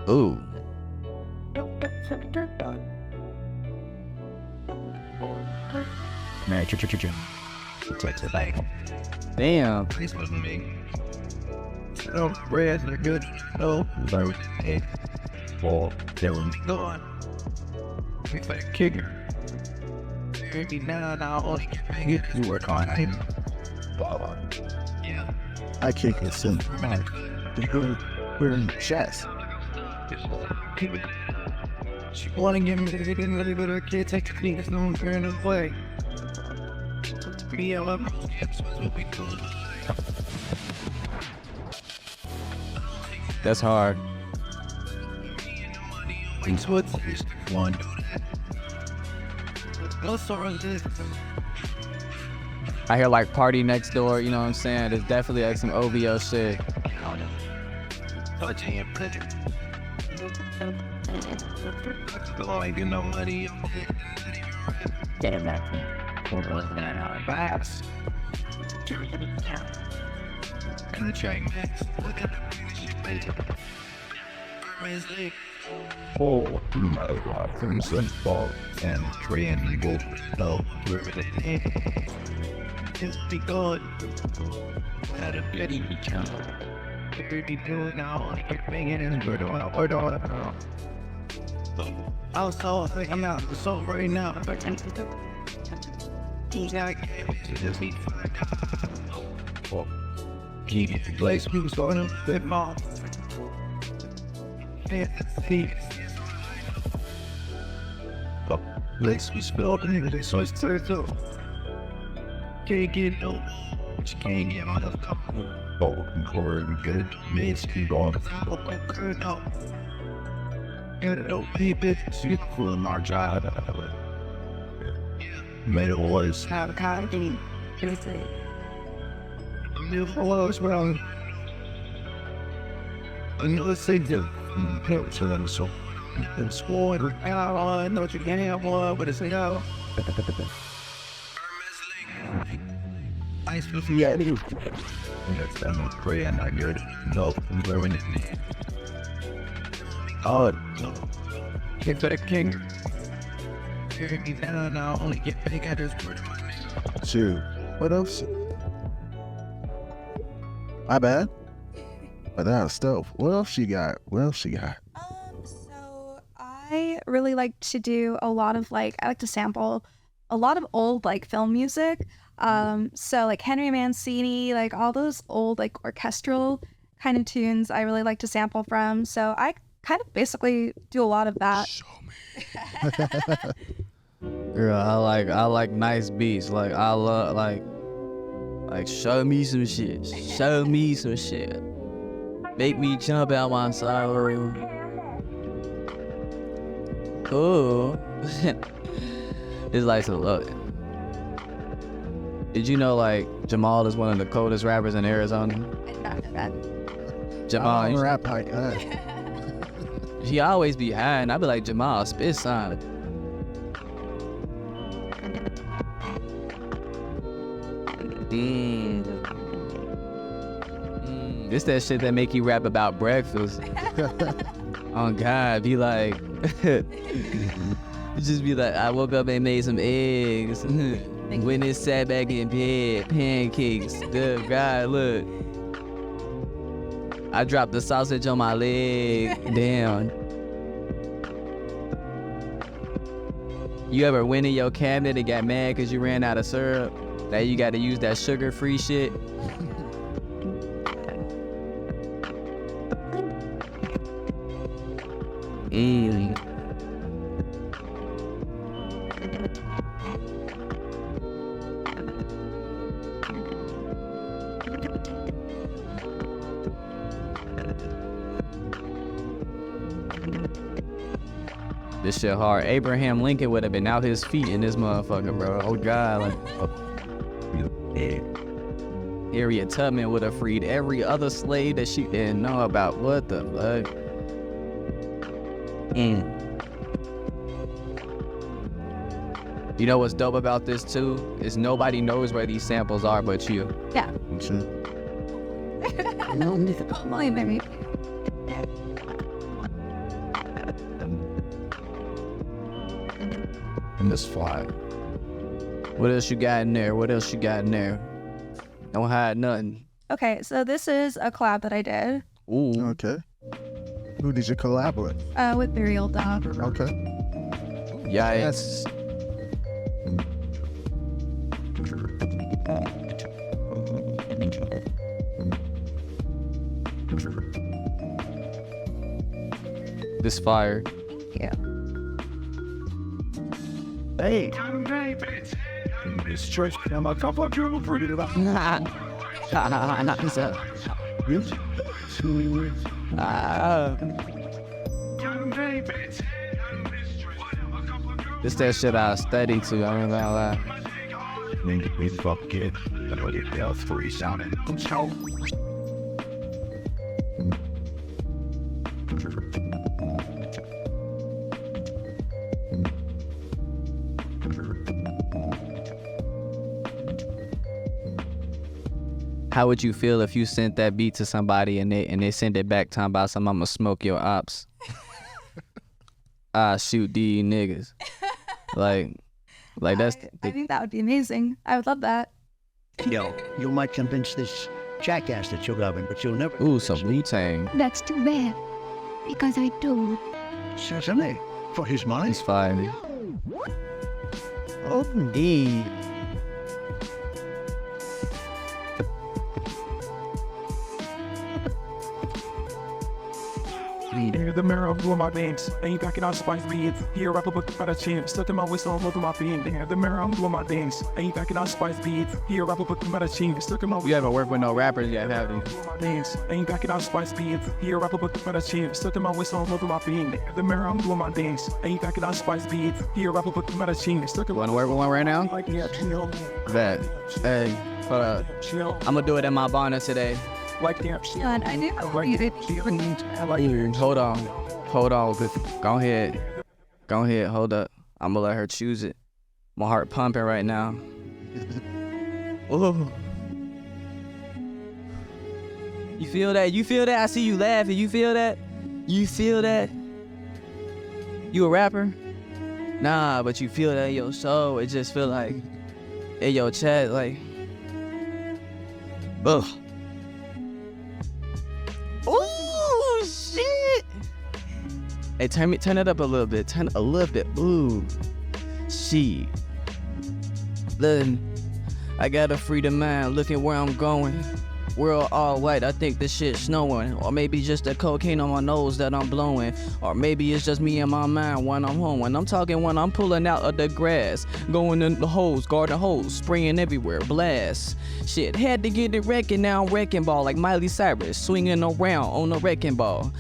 Ooh. Man, Damn. Please with me. No, breads are good. No, sorry. Hey, well, there will be gone. It's like a kicker. Maybe now, only can make it. You work on it. Yeah. I kick it since we're in chess. Keep it. She wanna give me the ready, but I can't take the things no one turn away. Yeah, I'm what we do. That's hard. Things what one. I hear like Party Next Door, you know what I'm saying? There's definitely like some OVO shit. Ain't get no money. get him back. Vibes. Gonna check next. Look at the Oh, my weapons and ball and triangle. No, just be good. Had a pity count. Be doing now. Banging in good on. Also, I'm out the soul right now. He's not just need for keep it place who's going to fit more. Let's be spelled in English, so it's so can't get no, she can't get on the top. oh, good, good. Makes me wrong. Good, no. it'll be bit for our job. Made it was. How can you say? New follows well. Another thing to so then so it's water. I know what you can't have one, but it's no. I still see that. That's not great and not good. No, I'm going in. Oh, no. Get to the king. Hear me now, only get big at this. Shoot. What else? My bad. But that was dope. What else she got? So I really like to do a lot of I like to sample a lot of old film music. So like Henry Mancini, like all those old orchestral kind of tunes I really like to sample from. So I kind of basically do a lot of that. Show me. Girl, I like nice beats. Like I love like show me some shit. Show me some shit. Make me jump out my sorrow. Cool. It's like so look. Did you know Jamaal is one of the coldest rappers in Arizona? I did not know that. I Jamaal, don't rap like that. he always be high, and I be like, Jamaal, spit some. This that shit that make you rap about breakfast. Oh God, be like, just be like, I woke up and made some eggs. When it sat back in bed, pancakes. Good God, look. I dropped the sausage on my leg. Damn. You ever went in your cabinet and got mad because you ran out of syrup? Now you got to use that sugar-free shit. This shit hard. Abraham Lincoln would have been out his feet in this motherfucker, bro. Oh God, Harriet Tubman would have freed every other slave that she didn't know about. What the fuck? You know what's dope about this too? Is nobody knows where these samples are but you. Yeah. No, maybe. And this fly. What else you got in there? What else you got in there? Don't hide nothing. Okay, so this is a collab that I did Ooh. Okay. Who did you collab with? with Burial Dog. Okay. Yikes. This fire. Yeah. Hey. This church, I'm a couple of people for it about. This that shit I study to, I ain't gonna lie. Then get me fuck it. That's what it does for you sounding. How would you feel if you sent that beat to somebody and they send it back talking about some I'ma smoke your ops? I shoot these niggas. Like that's I think that would be amazing. I would love that. Yo, you might convince this jackass that you're loving, but you'll never. ooh, some Wu-Tang. That's too bad, because I do. Certainly, for his money. It's fire. Oh, indeed. beat. The mirror of blue my veins. Ain't backing out spice beats. Here rapper book by the chin. Stuck in my whistle over my beam. The mirror of blue my veins. Ain't backing out spice beats. Here rapper book by the chin. Stuck in my You haven't worked with no rappers yet, have you? veins. Ain't backing out spice beats. Here rapper book by the chin. Stuck in my whistle over my beam. The mirror of blue my veins. Ain't backing out spice beats. Here rapper book by the chin. Stuck in You wanna work with one right now? like yeah, chill. Bet. Hey, hold up. Chill. I'm gonna do it in my bonnet today. Like that. God, I do. Hold on. Hold on. Go ahead. Go ahead. Hold up. I'm gonna let her choose it. My heart pumping right now. Ooh. You feel that? You feel that? I see you laughing. You feel that? You feel that? You a rapper? Nah, but you feel that in your soul. It just feel like in your chest, like, ugh. Ooh, shit. Hey, turn it up a little bit. Turn it a little bit. Ooh, shit. Then I got a freedom mind, looking where I'm going. World all white, I think this shit snowing. Or maybe just the cocaine on my nose that I'm blowing. Or maybe it's just me and my mind when I'm home. When I'm talking, when I'm pulling out of the grass. Going in the holes, garden holes, spraying everywhere, blast. Shit, had to get it wrecking, now I'm wrecking ball like Mylez Cyrus. Swinging around on a wrecking ball.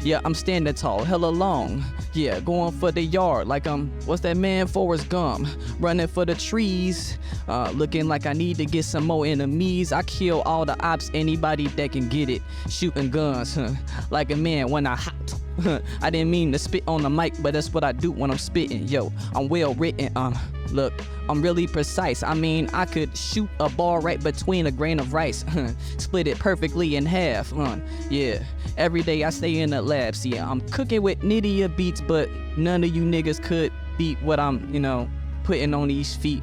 Yeah, I'm standing tall, hella long. Yeah, going for the yard like I'm, what's that man, Forrest Gump? Running for the trees. Looking like I need to get some more enemies. I kill all the ops, anybody that can get it. Shooting guns, like a man when I hopped. I didn't mean to spit on the mic, but that's what I do when I'm spitting. Yo, I'm well written. Look, I'm really precise. I mean, I could shoot a ball right between a grain of rice. Split it perfectly in half. Yeah, every day I stay in the lab. See, I'm cooking with Nydia Beats, but none of you niggas could beat what I'm, putting on these feet.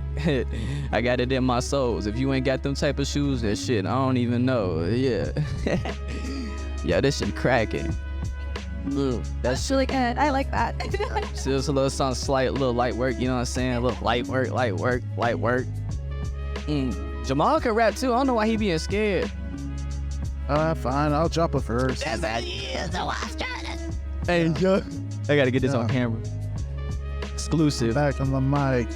I got it in my souls. If you ain't got them type of shoes, that shit, I don't even know. Yeah. Yeah, this shit cracking. That's really good. I like that. So it's a little something slight, a little light work, you know what I'm saying? A little light work. Jamaal can rap too. I don't know why he being scared. Fine, I'll drop a verse. Hey, yo. I gotta get this on camera. Exclusive. Back on the mic,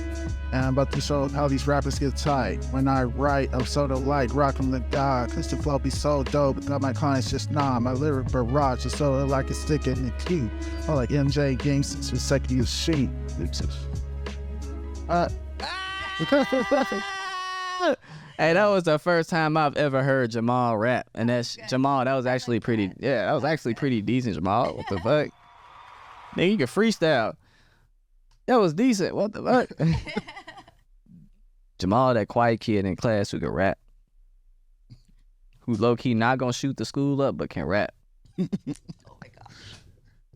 and I'm about to show how these rappers get tight. When I write, I'm so light, rockin' the God, cause the flow be so dope, but got my clients just nah. My lyric barrage is so like a stick in the key. Or like MJ Gangsters with second sheet. Hey, that was the first time I've ever heard Jamaal rap, and that's Jamaal. That was actually pretty. Yeah, that was actually pretty decent, Jamaal. What the fuck? Nigga, you can freestyle. That was decent. What the fuck? Jamaal, that quiet kid in class who can rap, who low key not gonna shoot the school up, but can rap. Oh my gosh.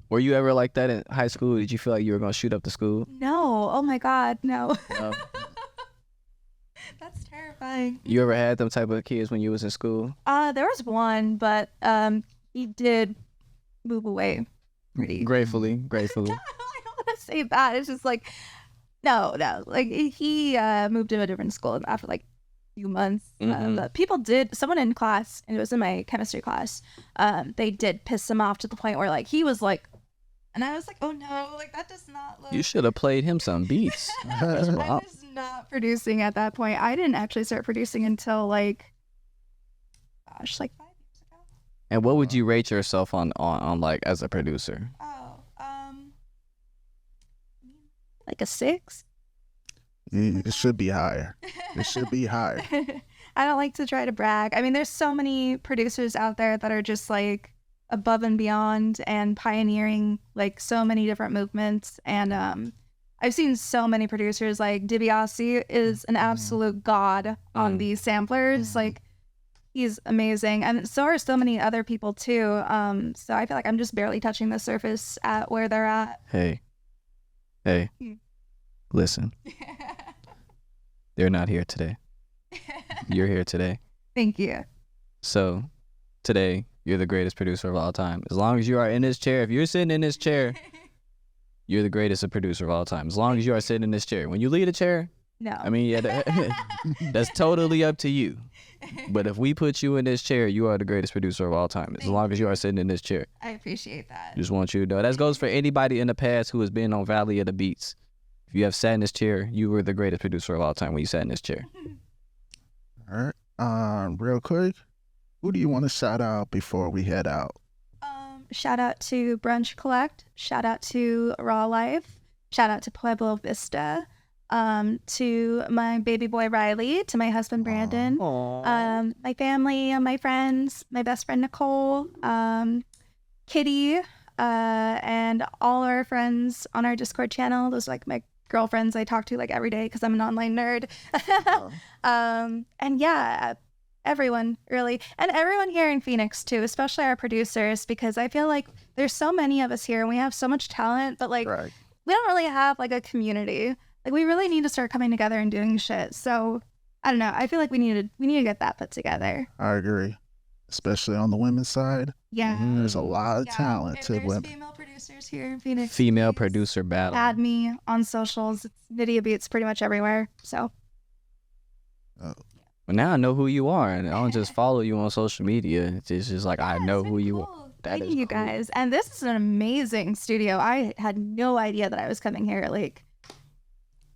Were you ever like that in high school? Did you feel like you were gonna shoot up the school? No. Oh my God. No. No. That's terrifying. You ever had them type of kids when you was in school? There was one, but he did move away pretty Gratefully. I don't want to say that. It's just like, no. Like he moved to a different school after like a few months. But someone in class, and it was in my chemistry class, they did piss him off to the point where like he was like, and I was like, oh no, like that does not look. You should have played him some beats. I was not producing at that point. I didn't actually start producing until like 5 years ago. And what would you rate yourself on like as a producer? Like a 6. It should be higher. It should be higher. I don't like to try to brag. I mean, there's so many producers out there that are just like above and beyond and pioneering like so many different movements. And I've seen so many producers, like DiBiase is an absolute god on these samplers. Like he's amazing. And so are so many other people too. So I feel like I'm just barely touching the surface at where they're at. Hey, listen. They're not here today. You're here today. Thank you. So today, you're the greatest producer of all time. As long as you are in this chair, if you're sitting in this chair, you're the greatest producer of all time. As long as you are sitting in this chair. When you leave the chair, No. I mean, yeah, that's totally up to you. But if we put you in this chair, you are the greatest producer of all time. As long as you are sitting in this chair. I appreciate that. Just want you to know. That goes for anybody in the past who has been on Valley of the Beats. If you have sat in this chair, you were the greatest producer of all time when you sat in this chair. All right. Real quick, who do you want to shout out before we head out? Shout out to Brunch Collect. Shout out to Raw Life. Shout out to Pueblo Vista. To my baby boy Riley, to my husband Brandon, my family, my friends, my best friend Nicole, Kitty, and all our friends on our Discord channel. Those are like my girlfriends I talk to like every day because I'm an online nerd. And yeah, everyone really, and everyone here in Phoenix too, especially our producers, because I feel like there's so many of us here and we have so much talent, but like we don't really have like a community. Like we really need to start coming together and doing shit. So I don't know. I feel like we need to get that put together. I agree, especially on the women's side. Yeah, there's a lot of talented women. Female producers here in Phoenix. Female producer battle. Add me on socials. It's Nydia Beats pretty much everywhere. So. But now I know who you are, and I don't just follow you on social media. It's just like I know who you are. Thank you guys. And this is an amazing studio. I had no idea that I was coming here. Like.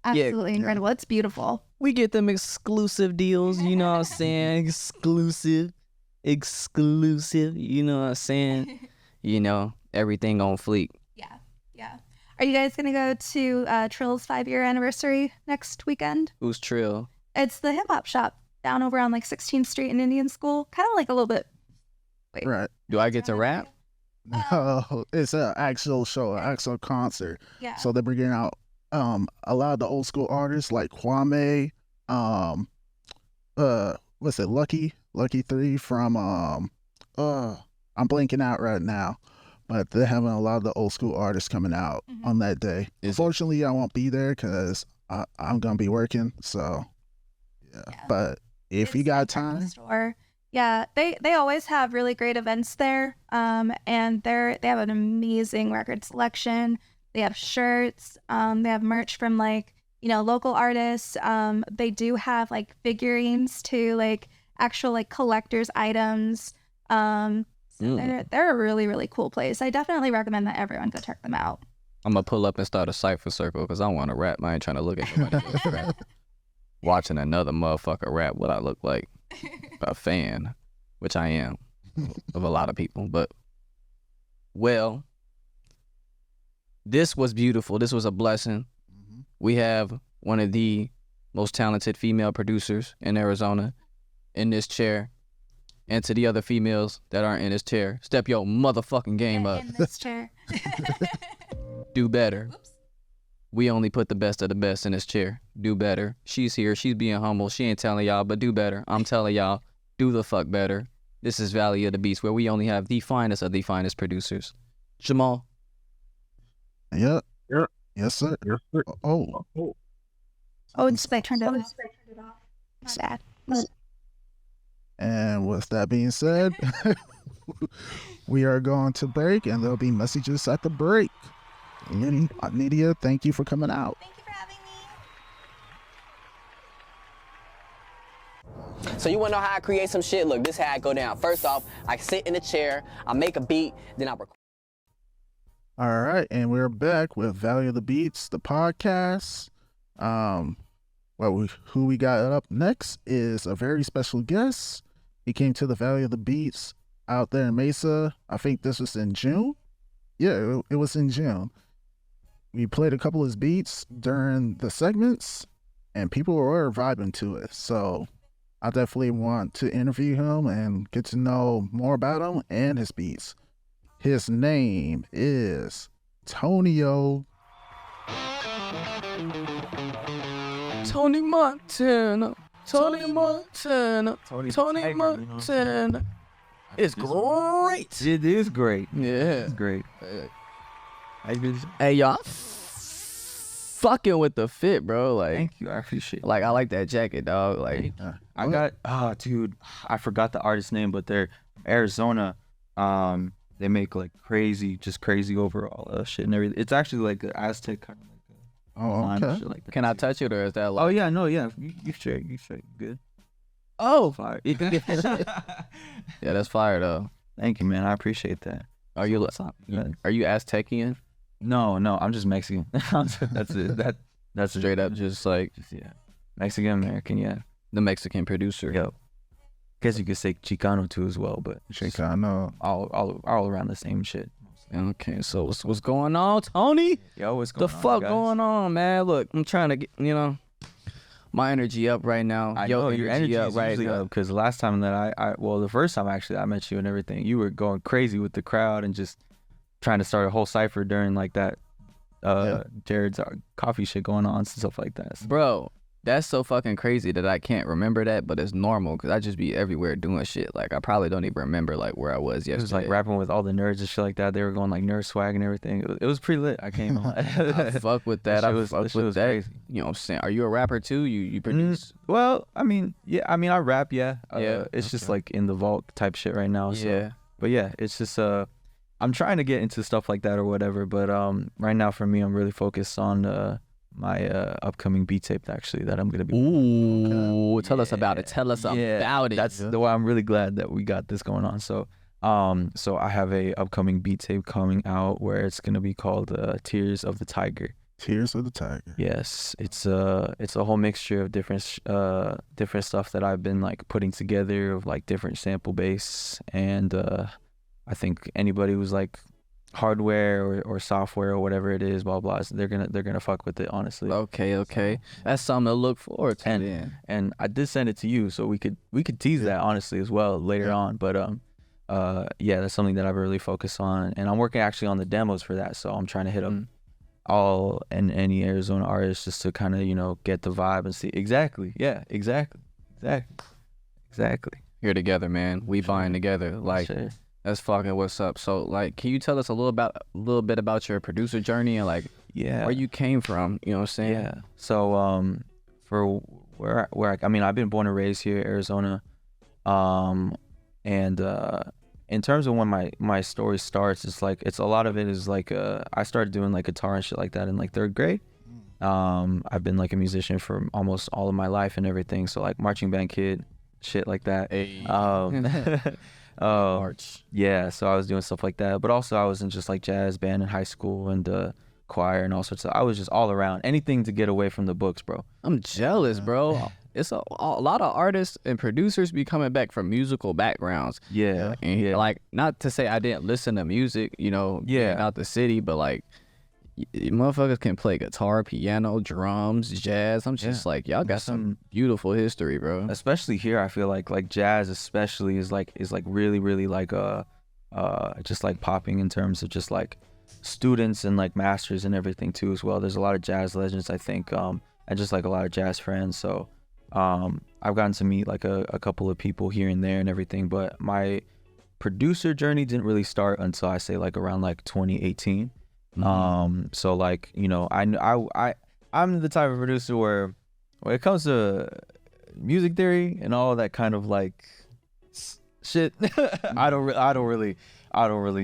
Absolutely incredible. It's beautiful. We get them exclusive deals, you know what I'm saying? Exclusive, you know what I'm saying? You know, everything on fleek. Yeah. Are you guys going to go to Trill's 5-year anniversary next weekend? Who's Trill? It's the hip hop shop down over on like 16th Street in Indian School. Kind of like a little bit. Wait. Right. Do I get to rap? No, it's an actual show, an actual concert. Yeah. So they're bringing out a lot of the old school artists like Kwame, what's it, Lucky 3 from I'm blanking out right now, but they're having a lot of the old school artists coming out on that day. Unfortunately, I won't be there because I'm gonna be working. So yeah. But if you got time, yeah, they always have really great events there. And they have an amazing record selection. They have shirts, they have merch from like, you know, local artists. They do have like figurines too, like actual like collector's items. So they're a really, really cool place. I definitely recommend that everyone go check them out. I'm gonna pull up and start a cypher circle because I want to rap. I ain't trying to look at nobody else rap. Watching another motherfucker rap what I look like. A fan, which I am of a lot of people, but well. This was beautiful. This was a blessing. We have one of the most talented female producers in Arizona in this chair. And to the other females that aren't in this chair, step your motherfucking game up. In this chair. Do better. Oops. We only put the best of the best in this chair. Do better. She's here. She's being humble. She ain't telling y'all, but do better. I'm telling y'all, do the fuck better. This is Valley of the Beats, where we only have the finest of the finest producers. Jamaal. Yep. Yes, sir. Oh, it's like turned it off. Sad. And with that being said, we are going to break, and there'll be messages at the break. And Nydia, thank you for coming out. Thank you for having me. So you wanna know how I create some shit? Look, this is how I go down. First off, I sit in a chair, I make a beat, then I record. All right, and we're back with Valley of the Beats, the podcast. Who we got up next is a very special guest. He came to the Valley of the Beats out there in Mesa. I think this was in June. Yeah, it was in June. We played a couple of his beats during the segments, and people were vibing to it. So I definitely want to interview him and get to know more about him and his beats. His name is Tonio. Tony Montana. Tony Montana. Tony Montana. It's great. It is great. Yeah. It's great. Hey, y'all fucking with the fit, bro. Like, thank you. I appreciate it. Like, I like that jacket, dog. Like, I got, dude, I forgot the artist name, but they're Arizona. They make like crazy overall shit and everything. It's actually like an Aztec kind of like Oh, line and okay. shit like that. Can I touch it or is that like? Oh yeah, no, yeah. You straight, good. Oh, Fire. yeah, that's fire though. Thank you, man. I appreciate that. Are you What's up? are you Aztecian? No, I'm just Mexican. That's it. That's Straight up, just like yeah, Mexican American. Yeah. the Mexican producer. Yo. Guess you could say Chicano too as well, but Chicano. all around the same shit. Okay, so what's going on, Tony? Yo, what's The going on? fuck guys? going on, man? Look, I'm trying to get my energy up right now. I know your energy up is right usually now. up because the last time that the first time actually I met you and everything, you were going crazy with the crowd and just trying to start a whole cipher during like that Jared's coffee shit going on and stuff like that. So, Bro, that's so fucking crazy that I can't remember that, but it's normal because I just be everywhere doing shit. Like I probably don't even remember like where I was yesterday. it was like rapping with all the nerds and shit like that. They were going like nerd swag and everything. It was pretty lit. I can't even lie. I fuck with that. I fuck with that. Crazy. You know what I'm saying? Are you a rapper too? You produce? Well, I mean, I rap, yeah. Yeah, It's just like in the vault type shit right now. So. Yeah. But yeah, it's just I'm trying to get into stuff like that or whatever. But right now for me, I'm really focused on my upcoming beat tape actually that I'm gonna be. Ooh, tell us about it. Tell us about it. That's the why I'm really glad that we got this going on. So I have a upcoming beat tape coming out where it's gonna be called Tears of the Tiger. Tears of the Tiger. Yes, it's a whole mixture of different stuff that I've been like putting together of like different sample base, and I think anybody who's like hardware or software or whatever it is, blah blah, they're gonna fuck with it, honestly. Okay. That's something to look forward to. And I did send it to you, so we could tease that honestly as well later on. But yeah, that's something that I really focus on, and I'm working actually on the demos for that. So I'm trying to hit up all and any Arizona artists just to kind of get the vibe and see exactly. Here together, man. We buying together. Like Sure. that's fucking what's up. So like, can you tell us a little bit about your producer journey and like where you came from? You know what I'm saying? Yeah. So for where I've been born and raised here, Arizona, and in terms of when my story starts, it's a lot of it is like I started doing like guitar and shit like that in like 3rd grade. I've been like a musician for almost all of my life and everything. So like marching band kid, shit like that. Hey. March. Yeah, so I was doing stuff like that, but also I was in just like jazz band in high school and choir and all sorts of. I was just all around, anything to get away from the books, bro. I'm jealous, bro. It's a lot of artists and producers be coming back from musical backgrounds. Yeah, And like, not to say I didn't listen to music, being out the city, but like, motherfuckers can play guitar, piano, drums, jazz. I'm just like, y'all got some beautiful history, bro. Especially here, I feel like jazz especially is like really really like just like popping in terms of just like students and like masters and everything too as well. There's a lot of jazz legends, I think, and just like a lot of jazz friends. So I've gotten to meet like a couple of people here and there and everything, but my producer journey didn't really start until I say like around like 2018. So like, I'm the type of producer where when it comes to music theory and all that kind of like shit, I don't really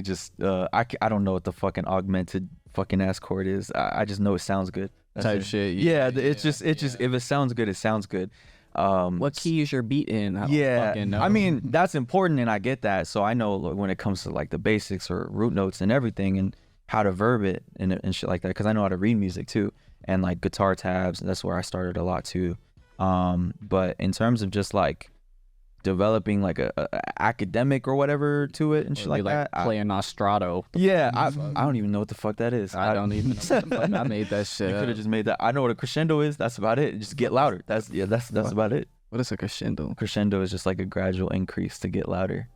just I don't know what the fucking augmented fucking ass chord is. I just know it sounds good. That's Type it. shit. Yeah, it's just if it sounds good, it sounds good. What key is your beat in? I don't fucking know. I mean, that's important and I get that. So I know when it comes to like the basics or root notes and everything and how to verb it and shit like that, because I know how to read music too, and like guitar tabs, and that's where I started a lot too. But in terms of just like developing like a academic or whatever to it and shit like that, playing Nostrato. I don't even know what the fuck that is. I don't even know what the fuck I made that shit. You could have just made that. I know what a crescendo is. That's about it. Just get louder. That's about it. What is a crescendo? Crescendo is just like a gradual increase to get louder.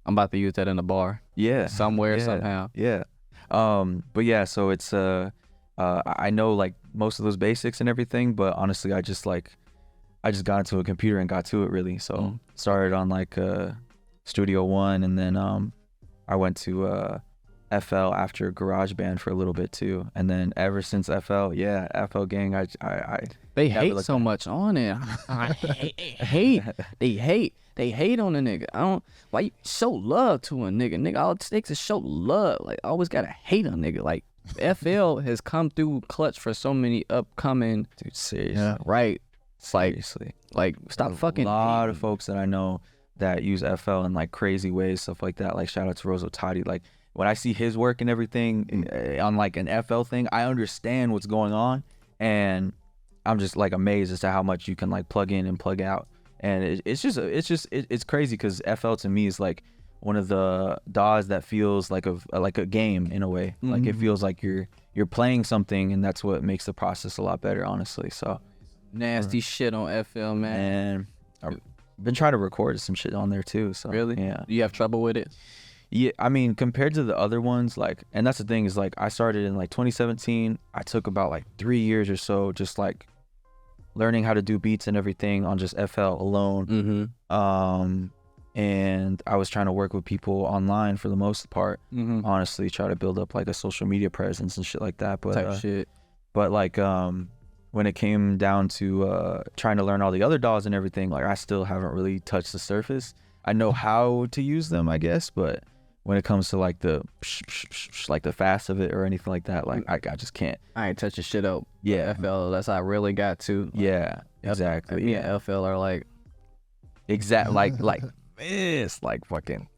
I'm about to use that in a bar. Yeah. Somewhere, somehow. Yeah. But yeah, so it's I know like most of those basics and everything, but honestly I just got into a computer and got to it really. So started on like Studio One, and then I went to FL after GarageBand for a little bit too, and then ever since FL gang, They hate so much on it. I hate. They hate on a nigga. Why you show love to a nigga? Nigga, all it takes is show love. Like, I always gotta hate a nigga. Like, FL has come through clutch for so many upcoming. Dude, seriously. Yeah. Right. It's like, Seriously. stop fucking. A lot of folks that I know that use FL in like crazy ways, stuff like that. Like shout out to Roso Tati. Like when I see his work and everything on like an FL thing, I understand what's going on, and I'm just like amazed as to how much you can like plug in and plug out. And it's crazy because FL to me is like one of the DAWs that feels like a game in a way. Like it feels like you're playing something, and that's what makes the process a lot better, honestly. So nasty shit on FL, man. and I've been trying to record some shit on there too. So Really? yeah. Do you have trouble with it? Yeah, I mean, compared to the other ones, like, and that's the thing is like I started in like 2017. I took about like 3 years or so just like learning how to do beats and everything on just FL alone. And I was trying to work with people online for the most part. Honestly, try to build up like a social media presence and shit like that. But Type shit. But like when it came down to trying to learn all the other DAWs and everything, like I still haven't really touched the surface. I know how to use them, I guess, but when it comes to like the like the fast of it or anything like that, like I just can't. I ain't touching shit up. Yeah. FL unless I really got to. Like, Yeah, exactly. Me and FL are like. like this, like fucking.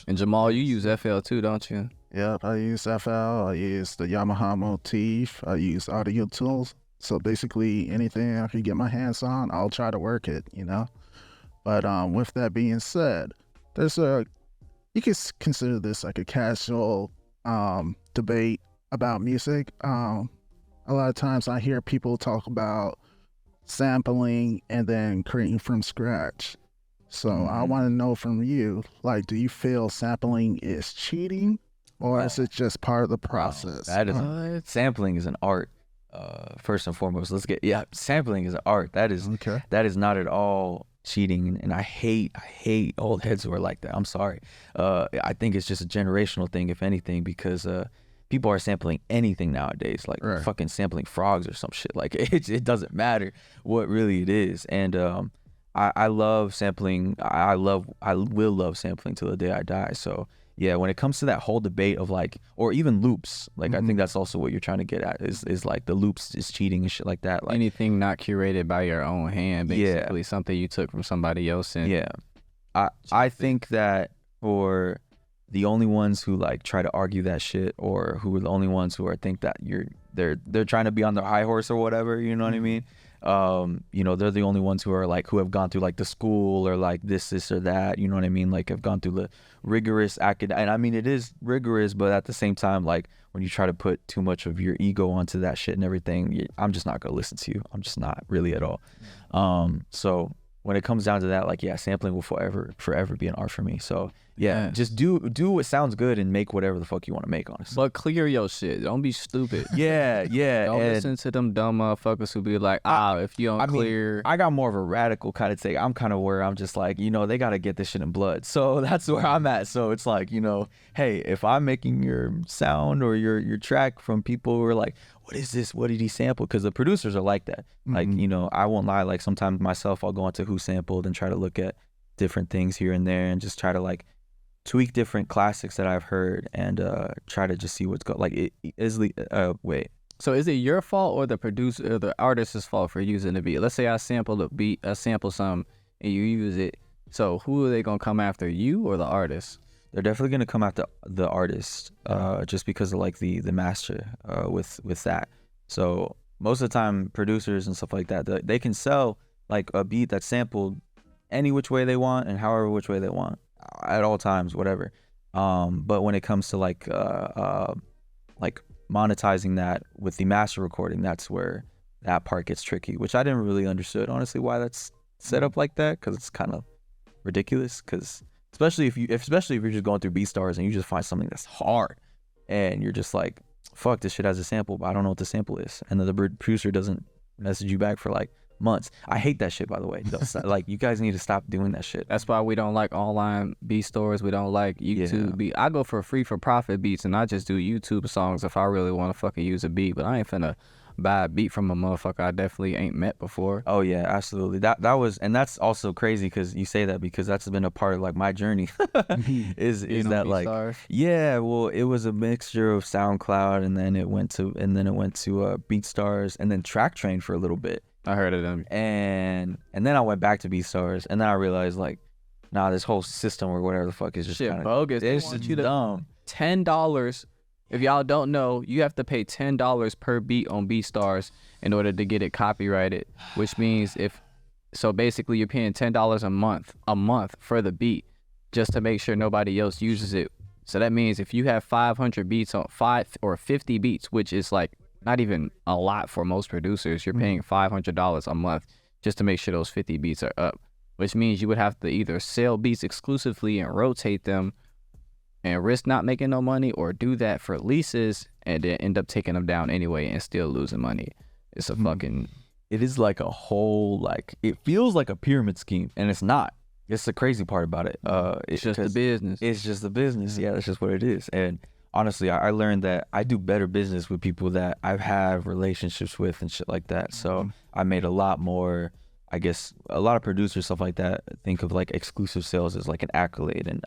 And Jamaal, you use FL too, don't you? Yep, I use FL. I use the Yamaha Motif. I use audio tools. So basically, anything I can get my hands on, I'll try to work it, you know. But with that being said, you can consider this like a casual debate about music. A lot of times I hear people talk about sampling and then creating from scratch. So I want to know from you, like, do you feel sampling is cheating, or is it just part of the process? That is sampling is an art. First and foremost, sampling is an art. That is not at all cheating, and I hate old heads who are like that. I'm sorry. I think it's just a generational thing, if anything, because people are sampling anything nowadays, like fucking sampling frogs or some shit. Like it doesn't matter what really it is. And I love sampling. I will love sampling till the day I die. So yeah, when it comes to that whole debate of like, or even loops, like I think that's also what you're trying to get at is like the loops is cheating and shit like that. Like anything not curated by your own hand, basically something you took from somebody else. And I think that for the only ones who like try to argue that shit, or who are the only ones who think that they're trying to be on their high horse or whatever, you know what I mean? You know, they're the only ones who have gone through like the school or like this or that, you know what I mean? Like have gone through the rigorous and I mean, it is rigorous, but at the same time, like when you try to put too much of your ego onto that shit and everything, I'm just not going to listen to you. I'm just not really at all. So when it comes down to that, like, yeah, sampling will forever be an art for me. So yeah, just do what sounds good and make whatever the fuck you want to make, honestly. But clear your shit. Don't be stupid. Yeah. Don't listen to them dumb motherfuckers who be like, if you don't clear. I got more of a radical kind of take. I'm kind of where I'm just like, you know, they got to get this shit in blood. So that's where I'm at. So it's like, you know, hey, if I'm making your sound or your track from people who are like, what is this? What did he sample? Because the producers are like that. Like, you know, I won't lie. Like sometimes myself, I'll go into who sampled and try to look at different things here and there and just try to like tweak different classics that I've heard and try to just see what's going. Like wait. So is it your fault or the producer or the artist's fault for using the beat? Let's say I sample the beat, I sample some, and you use it. So who are they gonna come after, you or the artist? They're definitely gonna come after the artist, just because of like the master with that. So most of the time, producers and stuff like that, they can sell like a beat that's sampled any which way they want and however which way they want at all times, whatever. But when it comes to like monetizing that with the master recording, that's where that part gets tricky, which I didn't really understood honestly why that's set up like that, because it's kind of ridiculous. Because especially if you're just going through BeatStars and you just find something that's hard and you're just like, fuck, this shit has a sample, but I don't know what the sample is, and then the producer doesn't message you back for like months. I hate that shit, by the way. Like, you guys need to stop doing that shit. That's why we don't like online beat stores. We don't like YouTube beat. I go for free for profit beats, and I just do YouTube songs if I really want to fucking use a beat. But I ain't finna buy a beat from a motherfucker I definitely ain't met before. Oh yeah, absolutely. That was, and that's also crazy because you say that because that's been a part of like my journey. is that like Stars. yeah, well, it was a mixture of SoundCloud and then it went to BeatStars and then Track Train for a little bit. I heard of them. And then I went back to BeatStars and then I realized like, nah, this whole system or whatever the fuck is just Shit kind of bogus. They It's want just you to- dumb. $10. If y'all don't know, you have to pay $10 per beat on BeatStars in order to get it copyrighted, which means basically you're paying $10 a month for the beat just to make sure nobody else uses it. So that means if you have 500 beats on 5 or 50 beats, which is like not even a lot for most producers, you're paying $500 a month just to make sure those 50 beats are up, which means you would have to either sell beats exclusively and rotate them and risk not making no money, or do that for leases and then end up taking them down anyway and still losing money. It's a fucking... It is like a whole, like, it feels like a pyramid scheme, and it's not. It's the crazy part about it. It's just the business. It's just the business. Yeah, that's just what it is. And honestly, I learned that I do better business with people that I've had relationships with and shit like that. So I made a lot more, I guess, a lot of producers, stuff like that, think of like exclusive sales as like an accolade. And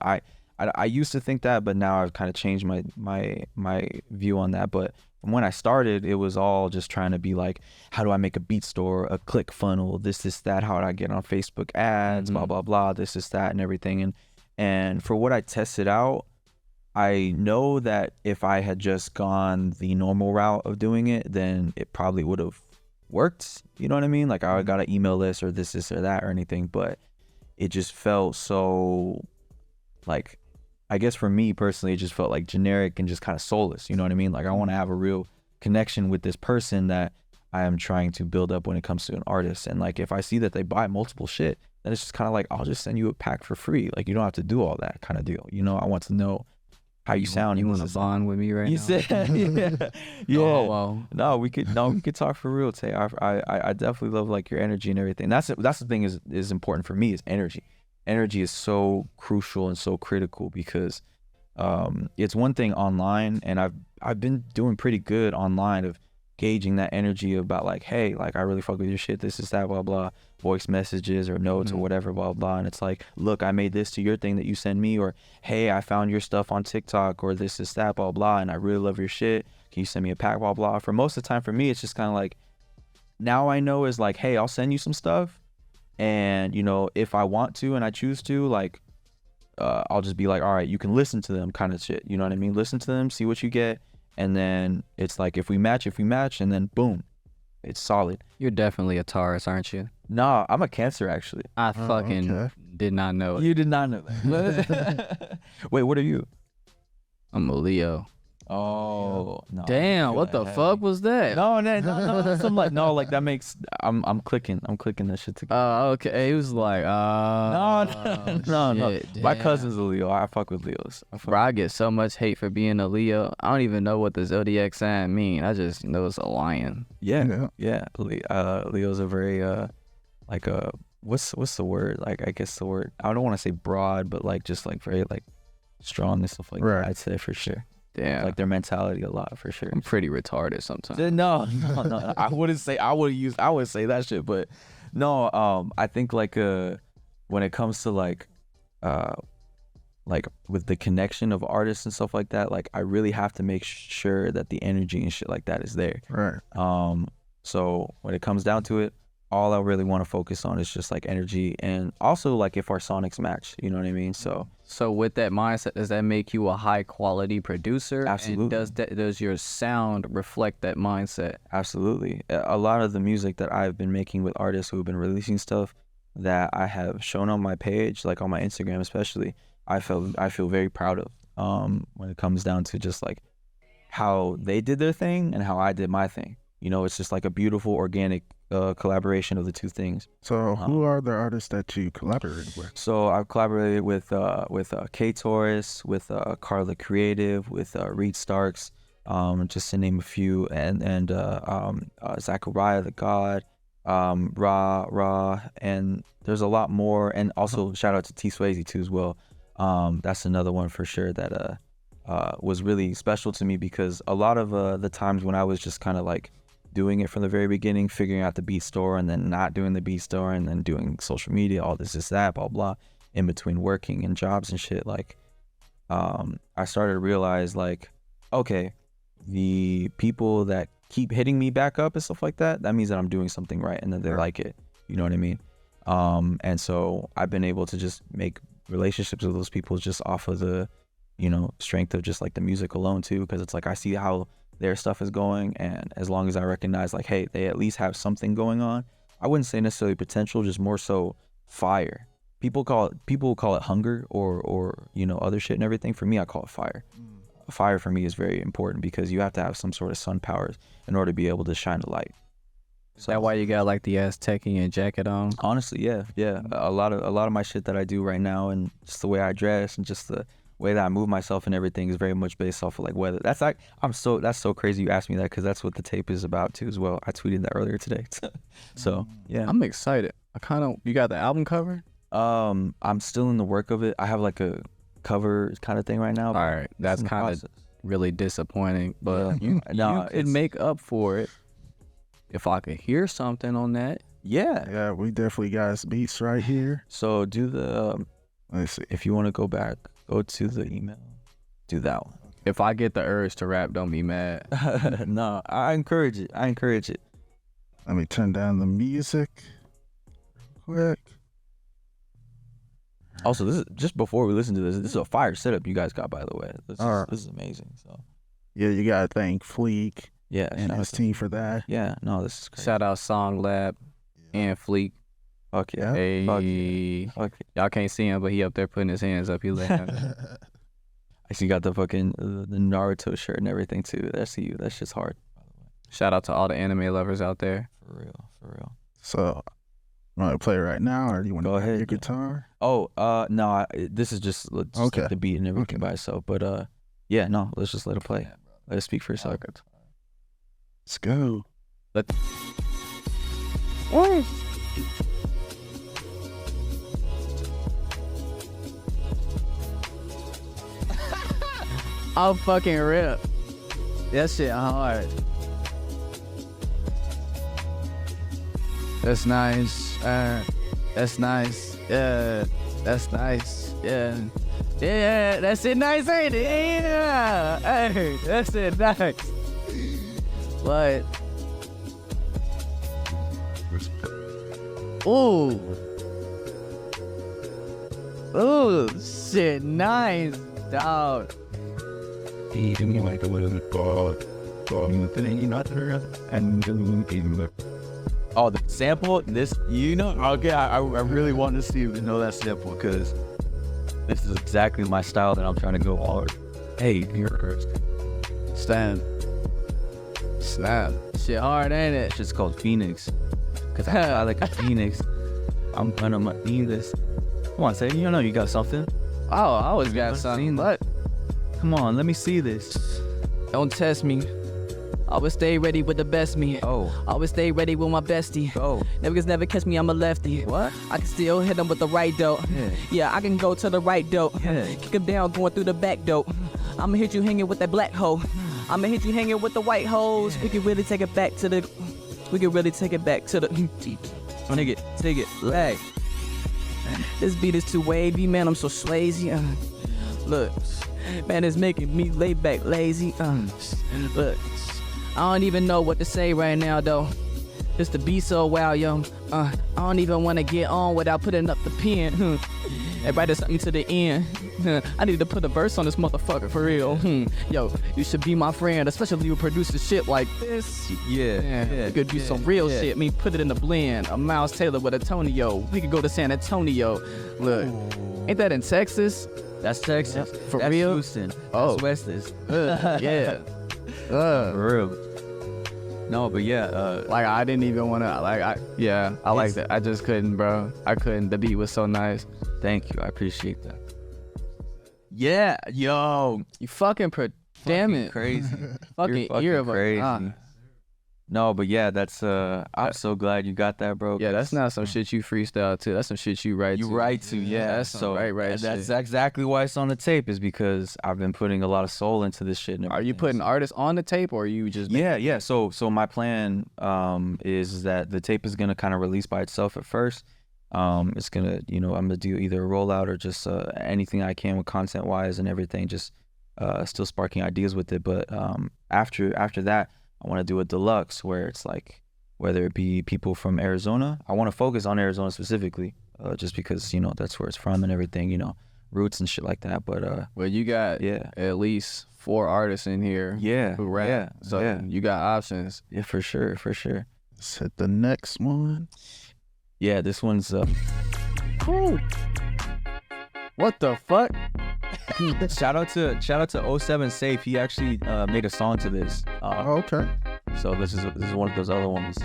I used to think that, but now I've kind of changed my view on that. But from when I started, it was all just trying to be like, how do I make a beat store, a click funnel, this, that, how do I get on Facebook ads, blah, blah, blah, this, that, and everything. And for what I tested out, I know that if I had just gone the normal route of doing it, then it probably would have worked. You know what I mean? Like I got an email list or this or that or anything, but it just felt so like, I guess for me personally, it just felt like generic and just kind of soulless. You know what I mean? Like I want to have a real connection with this person that I am trying to build up when it comes to an artist. And like, if I see that they buy multiple shit, then it's just kind of like, I'll just send you a pack for free. Like you don't have to do all that kind of deal. You know, I want to know how you sound. You want to bond with me right you now? Said, yeah. Oh, No, we could talk for real, Tay. I definitely love like your energy and everything. That's the thing is important for me is energy. Energy is so crucial and so critical because it's one thing online, and I've been doing pretty good online of gauging that energy about like, hey, like I really fuck with your shit, this is that, blah blah, voice messages or notes or whatever, blah blah, and it's like, look, I made this to your thing that you send me, or hey, I found your stuff on TikTok, or this is that, blah blah, and I really love your shit, can you send me a pack, blah blah. For most of the time, for me, it's just kind of like, now I know is like, hey, I'll send you some stuff, and you know, if I want to and I choose to, like I'll just be like, all right, you can listen to them kind of shit, you know what I mean? Listen to them, see what you get, and then it's like, if we match, and then boom, it's solid. You're definitely a Taurus, aren't you? Nah, I'm a Cancer actually. I fucking did not know it. You did not know that. Wait, what are you? I'm a Leo. Oh, no. Damn, what the fuck was that? No. I'm like, no, like that makes, I'm clicking that shit together. Oh, okay. He was like, no. shit, My damn. cousin's a Leo. I fuck with Leos. Bro, I get so much hate for being a Leo. I don't even know what the zodiac sign mean. I just know it's a lion. Yeah. Leos are very, like, what's the word? Like, I guess the word, I don't want to say broad, but like, just like very like strong and stuff like that. I'd say for sure. Damn. Like their mentality a lot for sure. I'm pretty retarded sometimes. No. I wouldn't say I would say that shit, but no, I think like when it comes to like with the connection of artists and stuff like that, like I really have to make sure that the energy and shit like that is there. Right. So when it comes down to it, all I really want to focus on is just like energy, and also like if our sonics match, you know what I mean? So with that mindset, does that make you a high quality producer? Absolutely. And does your sound reflect that mindset? Absolutely. A lot of the music that I've been making with artists who have been releasing stuff that I have shown on my page, like on my Instagram especially, I feel very proud of when it comes down to just like how they did their thing and how I did my thing. You know, it's just like a beautiful organic collaboration of the two things. So who are the artists that you collaborated with? So I've collaborated with K Taurus, with Carla Creative, with Reed Starks, just to name a few, and Zachariah the God, Ra, and there's a lot more. And also shout out to T Swayze too as well. That's another one for sure that was really special to me, because a lot of the times when I was just kind of like doing it from the very beginning, figuring out the beat store and then not doing the beat store and then doing social media, all this, that, blah, blah, in between working and jobs and shit, like, I started to realize, like, okay, the people that keep hitting me back up and stuff like that, that means that I'm doing something right and that they like it. You know what I mean? And so I've been able to just make relationships with those people just off of the, you know, strength of just like the music alone too, because it's like I see how their stuff is going, and as long as I recognize like, hey, they at least have something going on, I wouldn't say necessarily potential, just more so fire. People call it hunger or you know, other shit and everything. For me, I call it fire. Fire for me is very important because you have to have some sort of sun powers in order to be able to shine the light. So that why you got like the Aztecian jacket on? Honestly, yeah. A lot of my shit that I do right now, and just the way I dress and just the way that I move myself and everything is very much based off of like weather. That's like that's so crazy you asked me that, because that's what the tape is about too as well. I tweeted that earlier today. So yeah, I'm excited. You got the album cover? I'm still in the work of it. I have like a cover kind of thing right now. All right, that's kind of really disappointing, but you could make up for it if I could hear something on that. Yeah, we definitely got beats right here. So do the let's see. If you want to go back, go to the email, do that one. If I get the urge to rap, don't be mad. No, I encourage it. Let me turn down the music real quick. Also, this is just before we listen to this. This is a fire setup you guys got, by the way. This is amazing. So yeah, you gotta thank Fleek. Yeah, and his team for that. Yeah, no, this is great. Shout out Song Lab and Fleek. Fuck yeah. Hey, Fuck yeah. Y'all can't see him, but he up there putting his hands up. He laughing. I see you got the fucking the Naruto shirt and everything too. That's you. That's just hard. By the way. Shout out to all the anime lovers out there. For real. So, you want to play right now, or do you want to go ahead? Your guitar? Oh, no. This is just okay. Like the beat and everything by itself. But yeah, no. Let's just let it play. Let it speak for itself. Let's go. I'll fucking rip. That shit hard. That's nice. That's nice. Yeah. That's nice. Yeah. Yeah, that's it nice, ain't it? Yeah. Hey, that's it nice. What? Ooh. Ooh, shit, nice, dog. Oh, the sample, this, you know, okay, I really want to see you to know that sample, because this is exactly my style that I'm trying to go hard. Hey, you're first. Snap. Shit hard, ain't it? It's just called Phoenix, because I like a Phoenix. I'm gonna need this. Come on, say, you know you got something. Oh, I always got something, but come on, let me see this. Don't test me. Always stay ready with the best me. Oh. Always stay ready with my bestie. Oh. Never catch me, I'm a lefty. What? I can still hit him with the right dope. Yeah, I can go to the right dope. Kick him down, going through the back dope. I'ma hit you hanging with that black hoe. I'ma hit you hanging with the white hoes. We can really take it back to the... Nigga, take it, lag. This beat is too wavy, man, I'm so slazy. Look, man, it's making me lay back lazy. Look, I don't even know what to say right now, though. Just to be so wild, yo. I don't even want to get on without putting up the pen. Everybody something to the end. I need to put a verse on this motherfucker for real. Yo, you should be my friend, especially you produce the shit like this. Yeah. We could do some real shit. I mean, put it in the blend. A Miles Taylor with a Tonio. We could go to San Antonio. Look, ain't that in Texas? That's Texas. For that's real? Houston. Oh. That's Westis. Yeah. For real. No, but yeah, like I didn't even want to, I like that. I just couldn't, bro. I couldn't. The beat was so nice. Thank you. I appreciate that. Yeah, yo. You fucking damn it. Crazy. Fucking ear of crazy. No, but yeah, that's I'm so glad you got that, bro. Yeah, that's not some shit you freestyle to. That's some shit you write to. You write to, yeah. That's some right that's shit. exactly why it's on the tape, is because I've been putting a lot of soul into this shit. Are you putting artists on the tape, or are you just? Yeah. So my plan is that the tape is gonna kind of release by itself at first. It's gonna, I'm gonna do either a rollout or just anything I can with content wise and everything. Just still sparking ideas with it. But after that, I want to do a deluxe where it's like, whether it be people from Arizona. I want to focus on Arizona specifically, just because that's where it's from and everything. Roots and shit like that. But well, you got at least 4 artists in here. Who rap. So you got options. Yeah, for sure. Let's hit the next one. Yeah, this one's Ooh. What the fuck? shout out to 07 Safe. He actually made a song to this. Okay. So this is one of those other ones.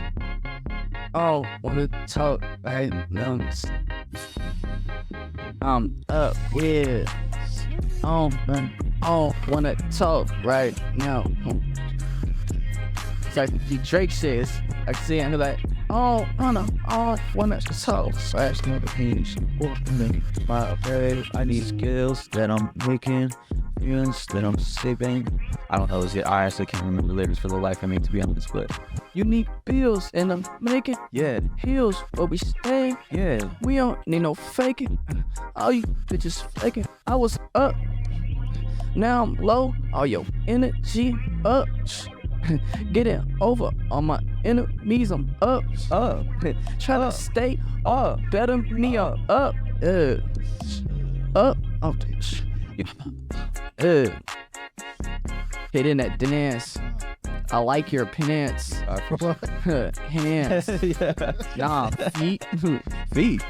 Oh, wanna talk right now? I'm up, yeah. Oh, wanna talk right now. It's like the Drake shit. I see it and like, oh, wanna talk right now. My babe, I need skills that I'm making, feelings that I'm saving. I don't know. I actually can't remember the lyrics for the life of me, to be honest. But you need bills and I'm making heels, but we stay. Yeah, we don't need no faking. All you bitches faking. I was up, now I'm low. All your energy up. Get it over on my enemies. I'm up. Try to stay up. Better me up. Up. Hitting that dance. I like your pants. Hands. Nah, feet. feet.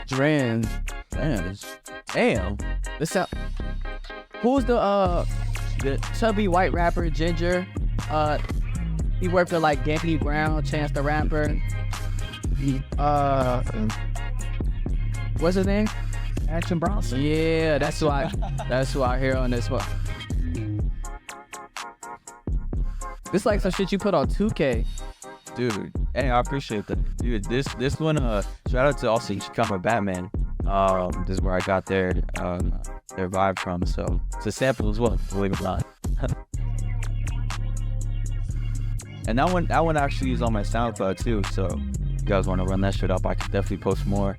Dran. Damn. This out. Who's the chubby white rapper Ginger? He worked with like Gampy Brown, Chance the Rapper. What's his name? Action Bronson. Yeah, that's who I hear on this one. This like some shit you put on 2K. Dude, hey, I appreciate that. Dude, this one, shout out to also Chicama Batman. This is where I got their vibe from, so it's a sample as well, believe it or not. And that one actually is on my SoundCloud too, so if you guys want to run that shit up, I can definitely post more.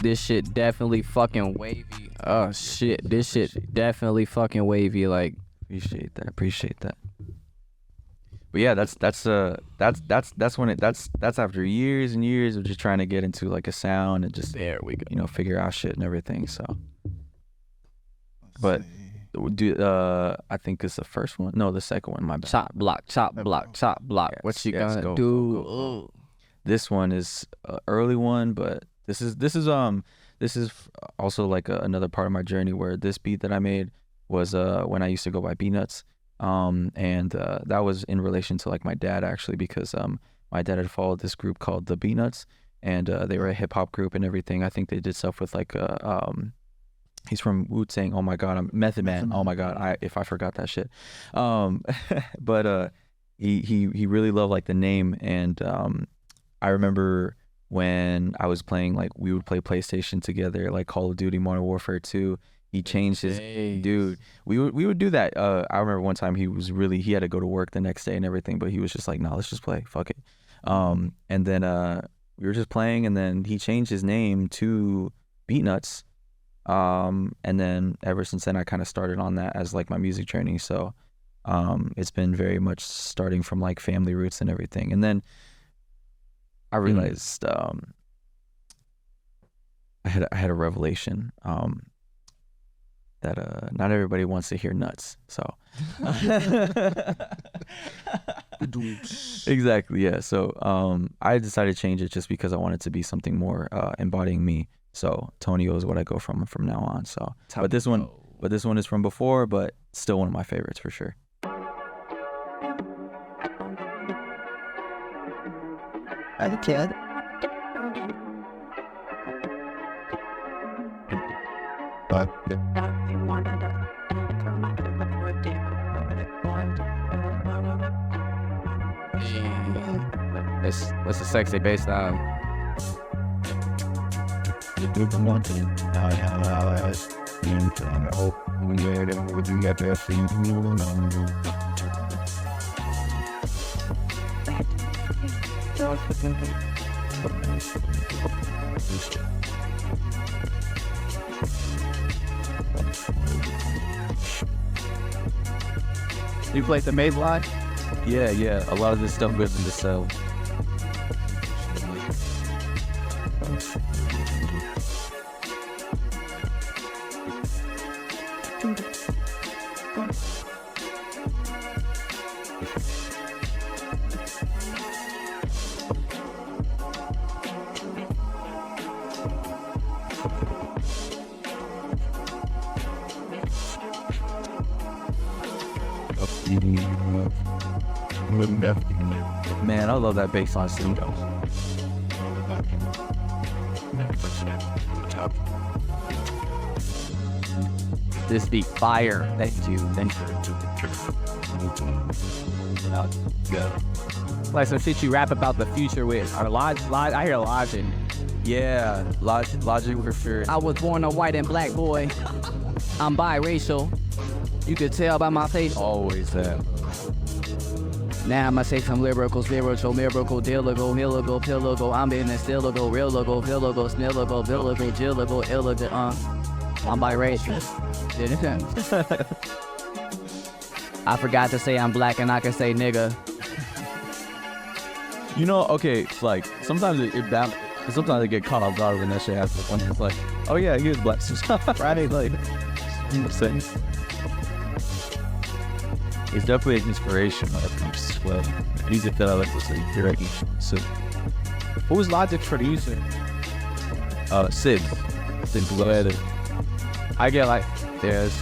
This shit definitely fucking wavy. Oh shit, this shit definitely fucking wavy. Like, appreciate that. But yeah, that's after years and years of just trying to get into like a sound and just there we go. Figure out shit and everything. So, but I think it's the first one. No, the second one. My bad. Chop block. Yes, What you gonna do? Go. This one is an early one, but this is also like another part of my journey where this beat that I made was when I used to go by Beatnuts. And that was in relation to like my dad, actually, because my dad had followed this group called the Beatnuts, and they were a hip hop group and everything. I think they did stuff with like he's from Wu-Tang. Oh my god, I'm Method Man. Oh my god, if I forgot that shit. But he really loved like the name, and I remember when I was playing, like we would play PlayStation together, like Call of Duty Modern Warfare 2. He changed his dude. We would do that. I remember one time he had to go to work the next day and everything, but he was just like, "No, let's just play. Fuck it." And then we were just playing, and then he changed his name to Beatnuts. And then ever since then, I kind of started on that as like my music journey. So it's been very much starting from like family roots and everything. And then I realized I had a revelation. That not everybody wants to hear nuts, so exactly, yeah. So I decided to change it just because I wanted to be something more embodying me. So Tonio is what I go from now on. So, but this one is from before, but still one of my favorites for sure. As a kid, That's a sexy bass line. You played the bass line? Yeah, a lot of this stuff goes into cell. Man, I love that bass line too. This beat fire. Thank you. Like some shit you rap about the future with. Or I hear Logic. Yeah, Logic for sure. I was born a white and black boy. I'm biracial. You could tell by my face. Always that. Now I'ma say some lyrical, spiritual, miracle, dilligal, milligal, pilligal. I'm in a stilligal, realigal, pilligal, snilligal, billigal, jilligal, illigal, I'm biracial. I forgot to say I'm black and I can say nigga. You know, okay, like sometimes sometimes I get caught off guard when that shit happens. When it's like, oh yeah, he was black, right? Like, you know what I'm saying? It's definitely an inspiration when it comes to well. Music that I like to say directly. So, who's Logic's producer? Sid. Go ahead. I get like, there's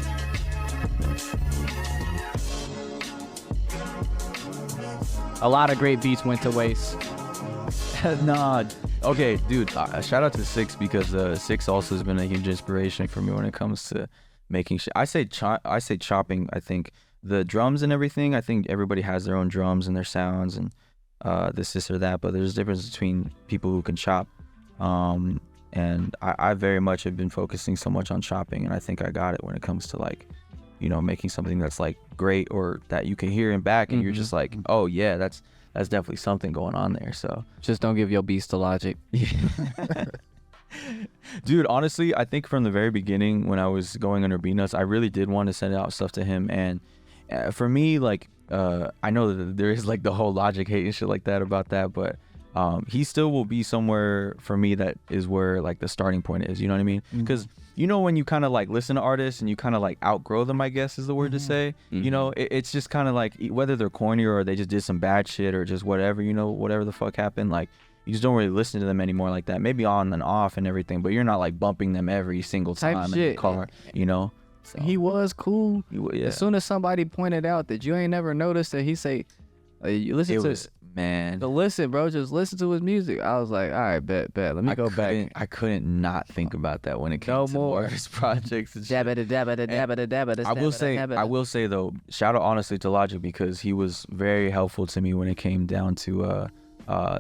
a lot of great beats went to waste. Nah. Okay, dude. Shout out to Six because Six also has been a huge inspiration for me when it comes to making shit. I say chopping. I think the drums and everything. I think everybody has their own drums and their sounds and this or that. But there's a difference between people who can chop. And I very much have been focusing so much on chopping, and I think I got it when it comes to like, you know, making something that's like great or that you can hear in back and you're just like, oh yeah, that's definitely something going on there. So just don't give your beats to Logic. Dude, honestly, I think from the very beginning when I was going under B-Nuts, I really did want to send out stuff to him. And for me, like, I know that there is like the whole Logic hate and shit like that about that, but he still will be somewhere for me that is where like the starting point is, you know what I mean? Because you know when you kind of like listen to artists and you kind of like outgrow them, I guess is the word to say. You know, it's just kind of like whether they're corny or they just did some bad shit or just whatever, you know, whatever the fuck happened, like you just don't really listen to them anymore like that. Maybe on and off and everything, but you're not like bumping them every single time in the car, you know? So, he was cool. Yeah. As soon as somebody pointed out that you ain't never noticed that he say, you listen to man. But listen, bro, just listen to his music. I was like, all right, bet. Let me go back. I couldn't not think about that when it came to more his projects and shit. I will say though, shout out honestly to Logic because he was very helpful to me when it came down to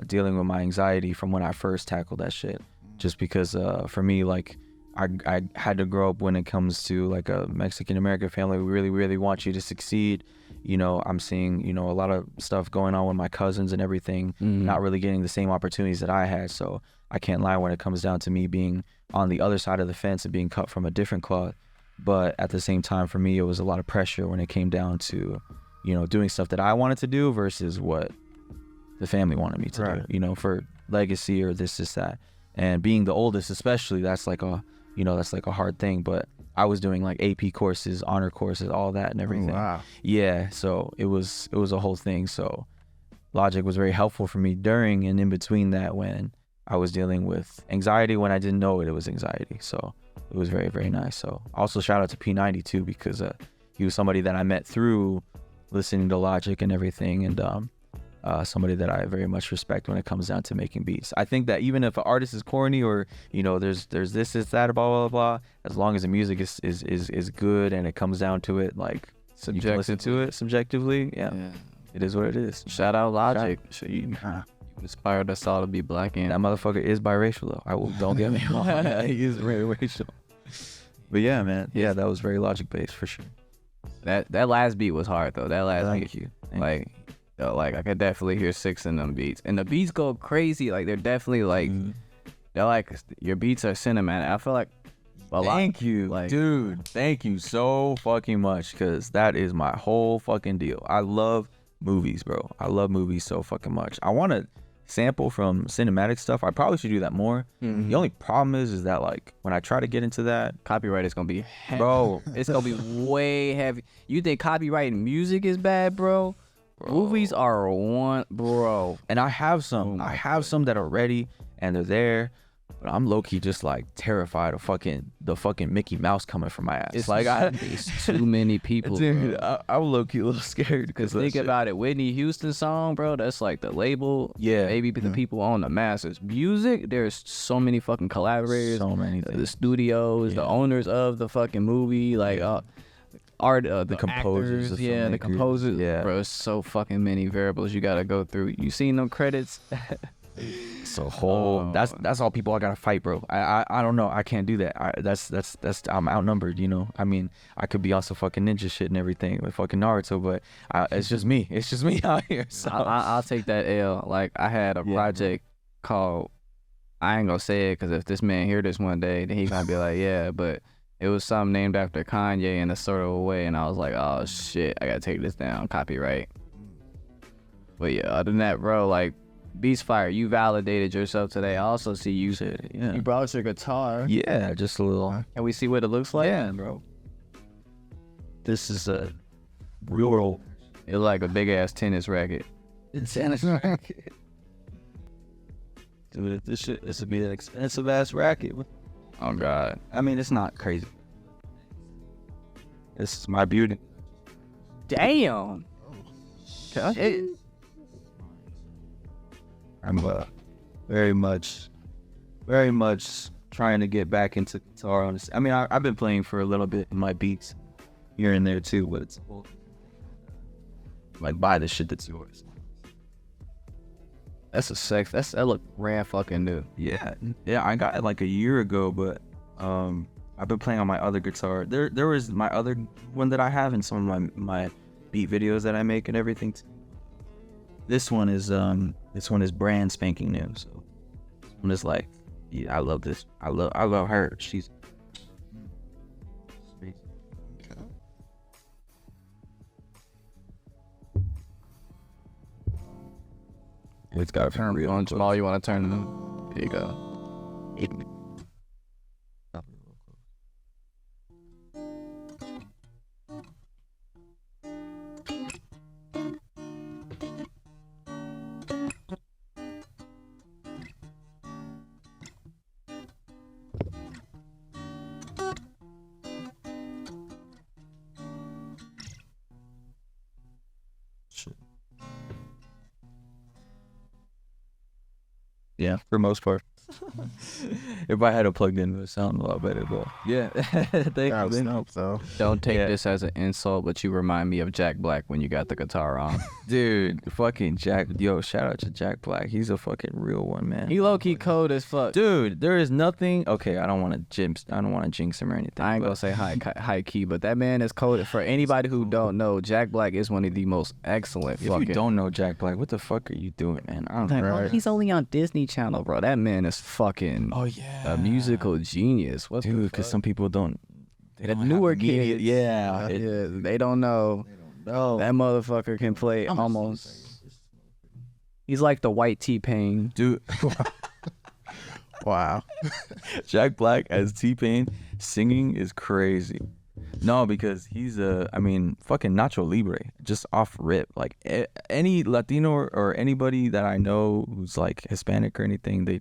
dealing with my anxiety from when I first tackled that shit. Just because for me, like I had to grow up when it comes to like a Mexican American family. We really, really want you to succeed. You know, I'm seeing, you know, a lot of stuff going on with my cousins and everything, not really getting the same opportunities that I had. So I can't lie when it comes down to me being on the other side of the fence and being cut from a different cloth. But at the same time, for me, it was a lot of pressure when it came down to, you know, doing stuff that I wanted to do versus what the family wanted me to do, you know, for legacy or this, that. And being the oldest, especially, that's like a hard thing. But I was doing like AP courses, honor courses, all that and everything. Wow. Yeah, so it was a whole thing. So Logic was very helpful for me during and in between that when I was dealing with anxiety when I didn't know it was anxiety. So it was very, very nice. So also shout out to P90 too because he was somebody that I met through listening to Logic and everything, and somebody that I very much respect when it comes down to making beats. I think that even if an artist is corny or, you know, there's this, that, blah, blah, blah, as long as the music is good and it comes down to it, like you can listen to it subjectively, yeah. It is what it is. Shout out Logic. You Inspired us all to be black, and That motherfucker is biracial though. Don't get me wrong. He is very racial. But yeah, man. Yeah, that was very logic based for sure. that last beat was hard though. That last Thank beat, you. like, yo, like I could definitely hear 6 in them beats, and the beats go crazy. Like they're definitely like, they're like, your beats are cinematic. I feel like a lot. Thank you, like, dude. Thank you so fucking much, because that is my whole fucking deal. I love movies, bro. I love movies so fucking much. I want to sample from cinematic stuff. I probably should do that more. The only problem is that like when I try to get into that, copyright is gonna be heavy. bro, It's gonna be way heavy. You think copyright in music is bad, bro? Movies are one, bro. and I have some. I have some that are ready and they're there. But I'm low-key just like terrified of the fucking Mickey Mouse coming from my ass. It's like it's too many people, dude, bro. I'm low-key a little scared because Think about it, Whitney Houston song, bro. That's like the label. Yeah. Maybe the people on the masters. Music, there's so many fucking collaborators. So many The things. studios, the owners of the fucking movie, like art, the composers, actors, the yeah, the filmmakers. composers. Yeah. Bro, it's so fucking many variables you gotta go through. You seen them credits? So whole that's all people I gotta fight, bro. I don't know. I can't do that. That's I'm outnumbered, you know. I mean, I could be on some fucking ninja shit and everything with fucking Naruto, but it's just me. It's just me out here. So I'll take that L. Like I had a project called, I ain't gonna say it because if this man hear this one day, then he gonna be like, yeah, but it was something named after Kanye in a sort of a way, and I was like, oh shit, I gotta take this down, copyright. But yeah, other than that, bro, like, Beats Fire, you validated yourself today. I also see you said, yeah. You brought your guitar. Yeah, just a little. Can we see what it looks like? Yeah, bro. This is a real. It's like a big ass tennis racket. It's tennis racket. Dude, this would be an expensive ass racket. Oh God. I mean, it's not crazy. This is my beauty. Damn. I'm very much trying to get back into guitar. On this, I mean, I've been playing for a little bit in my beats here and there too, but it's like buy the shit that's yours. That look brand fucking new. Yeah, I got it like a year ago, but I've been playing on my other guitar. There was my other one that I have in some of my beat videos that I make and everything. This one is brand spanking new. So I'm just like, yeah, I love this. I love her. She's It's got to turn real on Jamaal. You want to turn them? Here you go. Yeah, for most part. If I had it plugged in, it would sound a lot better, but yeah. Thank you. So Don't take this as an insult, but you remind me of Jack Black when you got the guitar on. Dude, fucking Jack. Yo, shout out to Jack Black. He's a fucking real one, man. He low key cold as fuck. Dude, there is nothing. Okay, I don't want to jinx him or anything. I ain't gonna say high key, but that man is cold. For anybody who don't know, Jack Black is one of the most excellent. If you don't know Jack Black, what the fuck are you doing, man? I don't know. He's only on Disney Channel, bro. That man is fucking a musical genius. What's Dude, because some people don't. The newer kids, yeah, they don't know. That motherfucker can play almost. He's like the white T-Pain. Dude. wow. Jack Black as T-Pain singing is crazy. No, because he's fucking Nacho Libre, just off rip. Like any Latino or anybody that I know who's like Hispanic or anything, they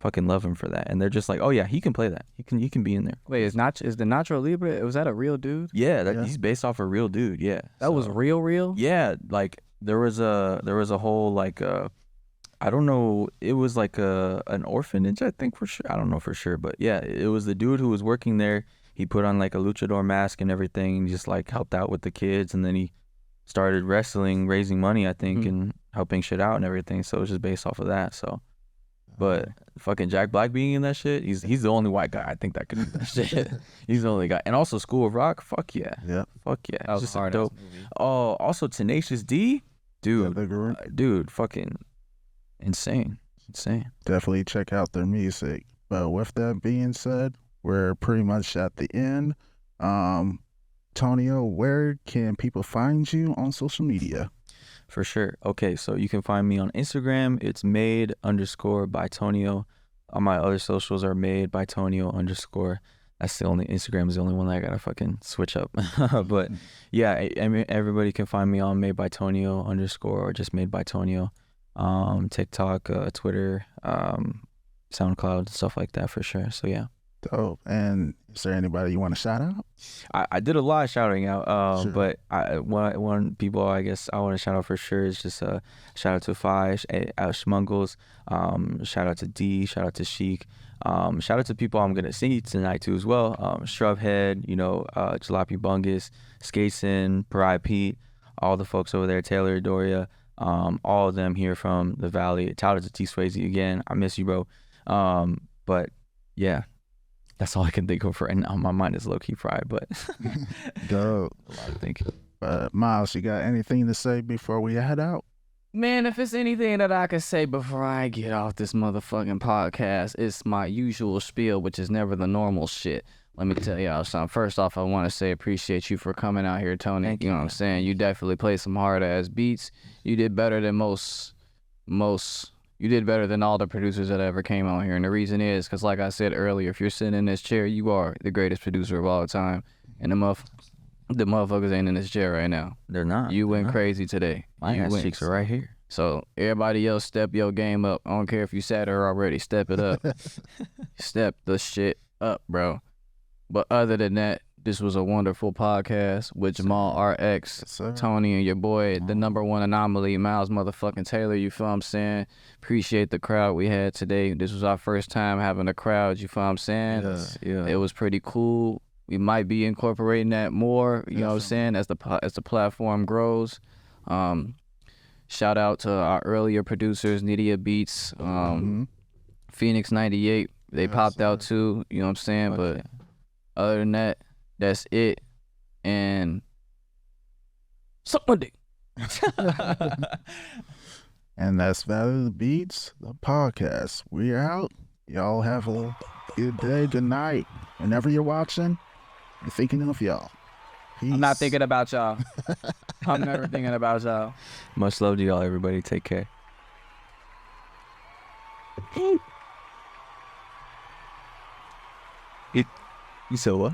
fucking love him for that, and they're just like, oh yeah, he can play that. He can be in there. Wait, is the Nacho Libre? Was that a real dude? Yeah, he's based off a real dude. Yeah, that was real. Yeah, like there was a whole like I don't know, it was like an orphanage, I think, for sure. I don't know for sure, but yeah, it was the dude who was working there. He put on like a luchador mask and everything, and just like helped out with the kids, and then he started wrestling, raising money, I think, and helping shit out and everything. So it's just based off of that. So, but fucking Jack Black being in that shit, he's the only white guy I think that could do that shit. He's the only guy. And also School of Rock, fuck yeah. Yep. Fuck yeah. That was It's just hard a dope. Oh, also Tenacious D, dude, dude, fucking insane. Definitely check out their music. But with that being said, we're pretty much at the end. Tonio, where can people find you on social media? For sure. Okay, so you can find me on Instagram. It's made_by Tonio. All my other socials are made by Tonio_. That's the only, Instagram is the only one that I gotta fucking switch up. But yeah, I mean, everybody can find me on made by Tonio_ or just made by Tonio. TikTok, Twitter, SoundCloud, stuff like that for sure. So yeah. Dope. And is there anybody you want to shout out? I did a lot of shouting out, Sure. but one people I guess I want to shout out for sure is just shout out to Fish, Schmungles, shout out to D, shout out to Chic, shout out to people I'm gonna see tonight too as well. Shrubhead, Jalopy Bungus, Skateson, Pariah Pete, all the folks over there, Taylor, Doria, all of them here from the Valley. Shout out to T Swayze again. I miss you, bro. But yeah. That's all I can think of right now. My mind is low-key fried, but Dope. a lot of thinking. Mylez, you got anything to say before we head out? Man, if it's anything that I can say before I get off this motherfucking podcast, it's my usual spiel, which is never the normal shit. Let me tell y'all something. First off, I want to say appreciate you for coming out here, Tony. Thank you know what I'm saying? You definitely play some hard-ass beats. You did better than most. You did better than all the producers that ever came out here. And the reason is because, like I said earlier, if you're sitting in this chair, you are the greatest producer of all time. And the motherfuckers ain't in this chair right now. They're not. You went crazy today. My You ass went. cheeks are right here. So everybody else, step your game up. I don't care if you sat here already. Step it up. Step the shit up, bro. But other than that, this was a wonderful podcast with Jamaal RX, sir. Tony, and your boy, the #1 anomaly, Miles motherfucking Taylor. You feel what I'm saying? Appreciate the crowd we had today. This was our first time having a crowd. You feel what I'm saying? Yeah. It was pretty cool. We might be incorporating that more. You know what I'm saying? As the platform grows. Shout out to our earlier producers, Nydia Beats, PHX98. They popped out too. You know what I'm saying? But other than that, that's it. And suck my dick. And that's Valley Beats, the podcast. We're out. Y'all have a good day, good night. Whenever you're watching, you're thinking of y'all. Peace. I'm not thinking about y'all. I'm never thinking about y'all. Much love to y'all, everybody. Take care. You said what?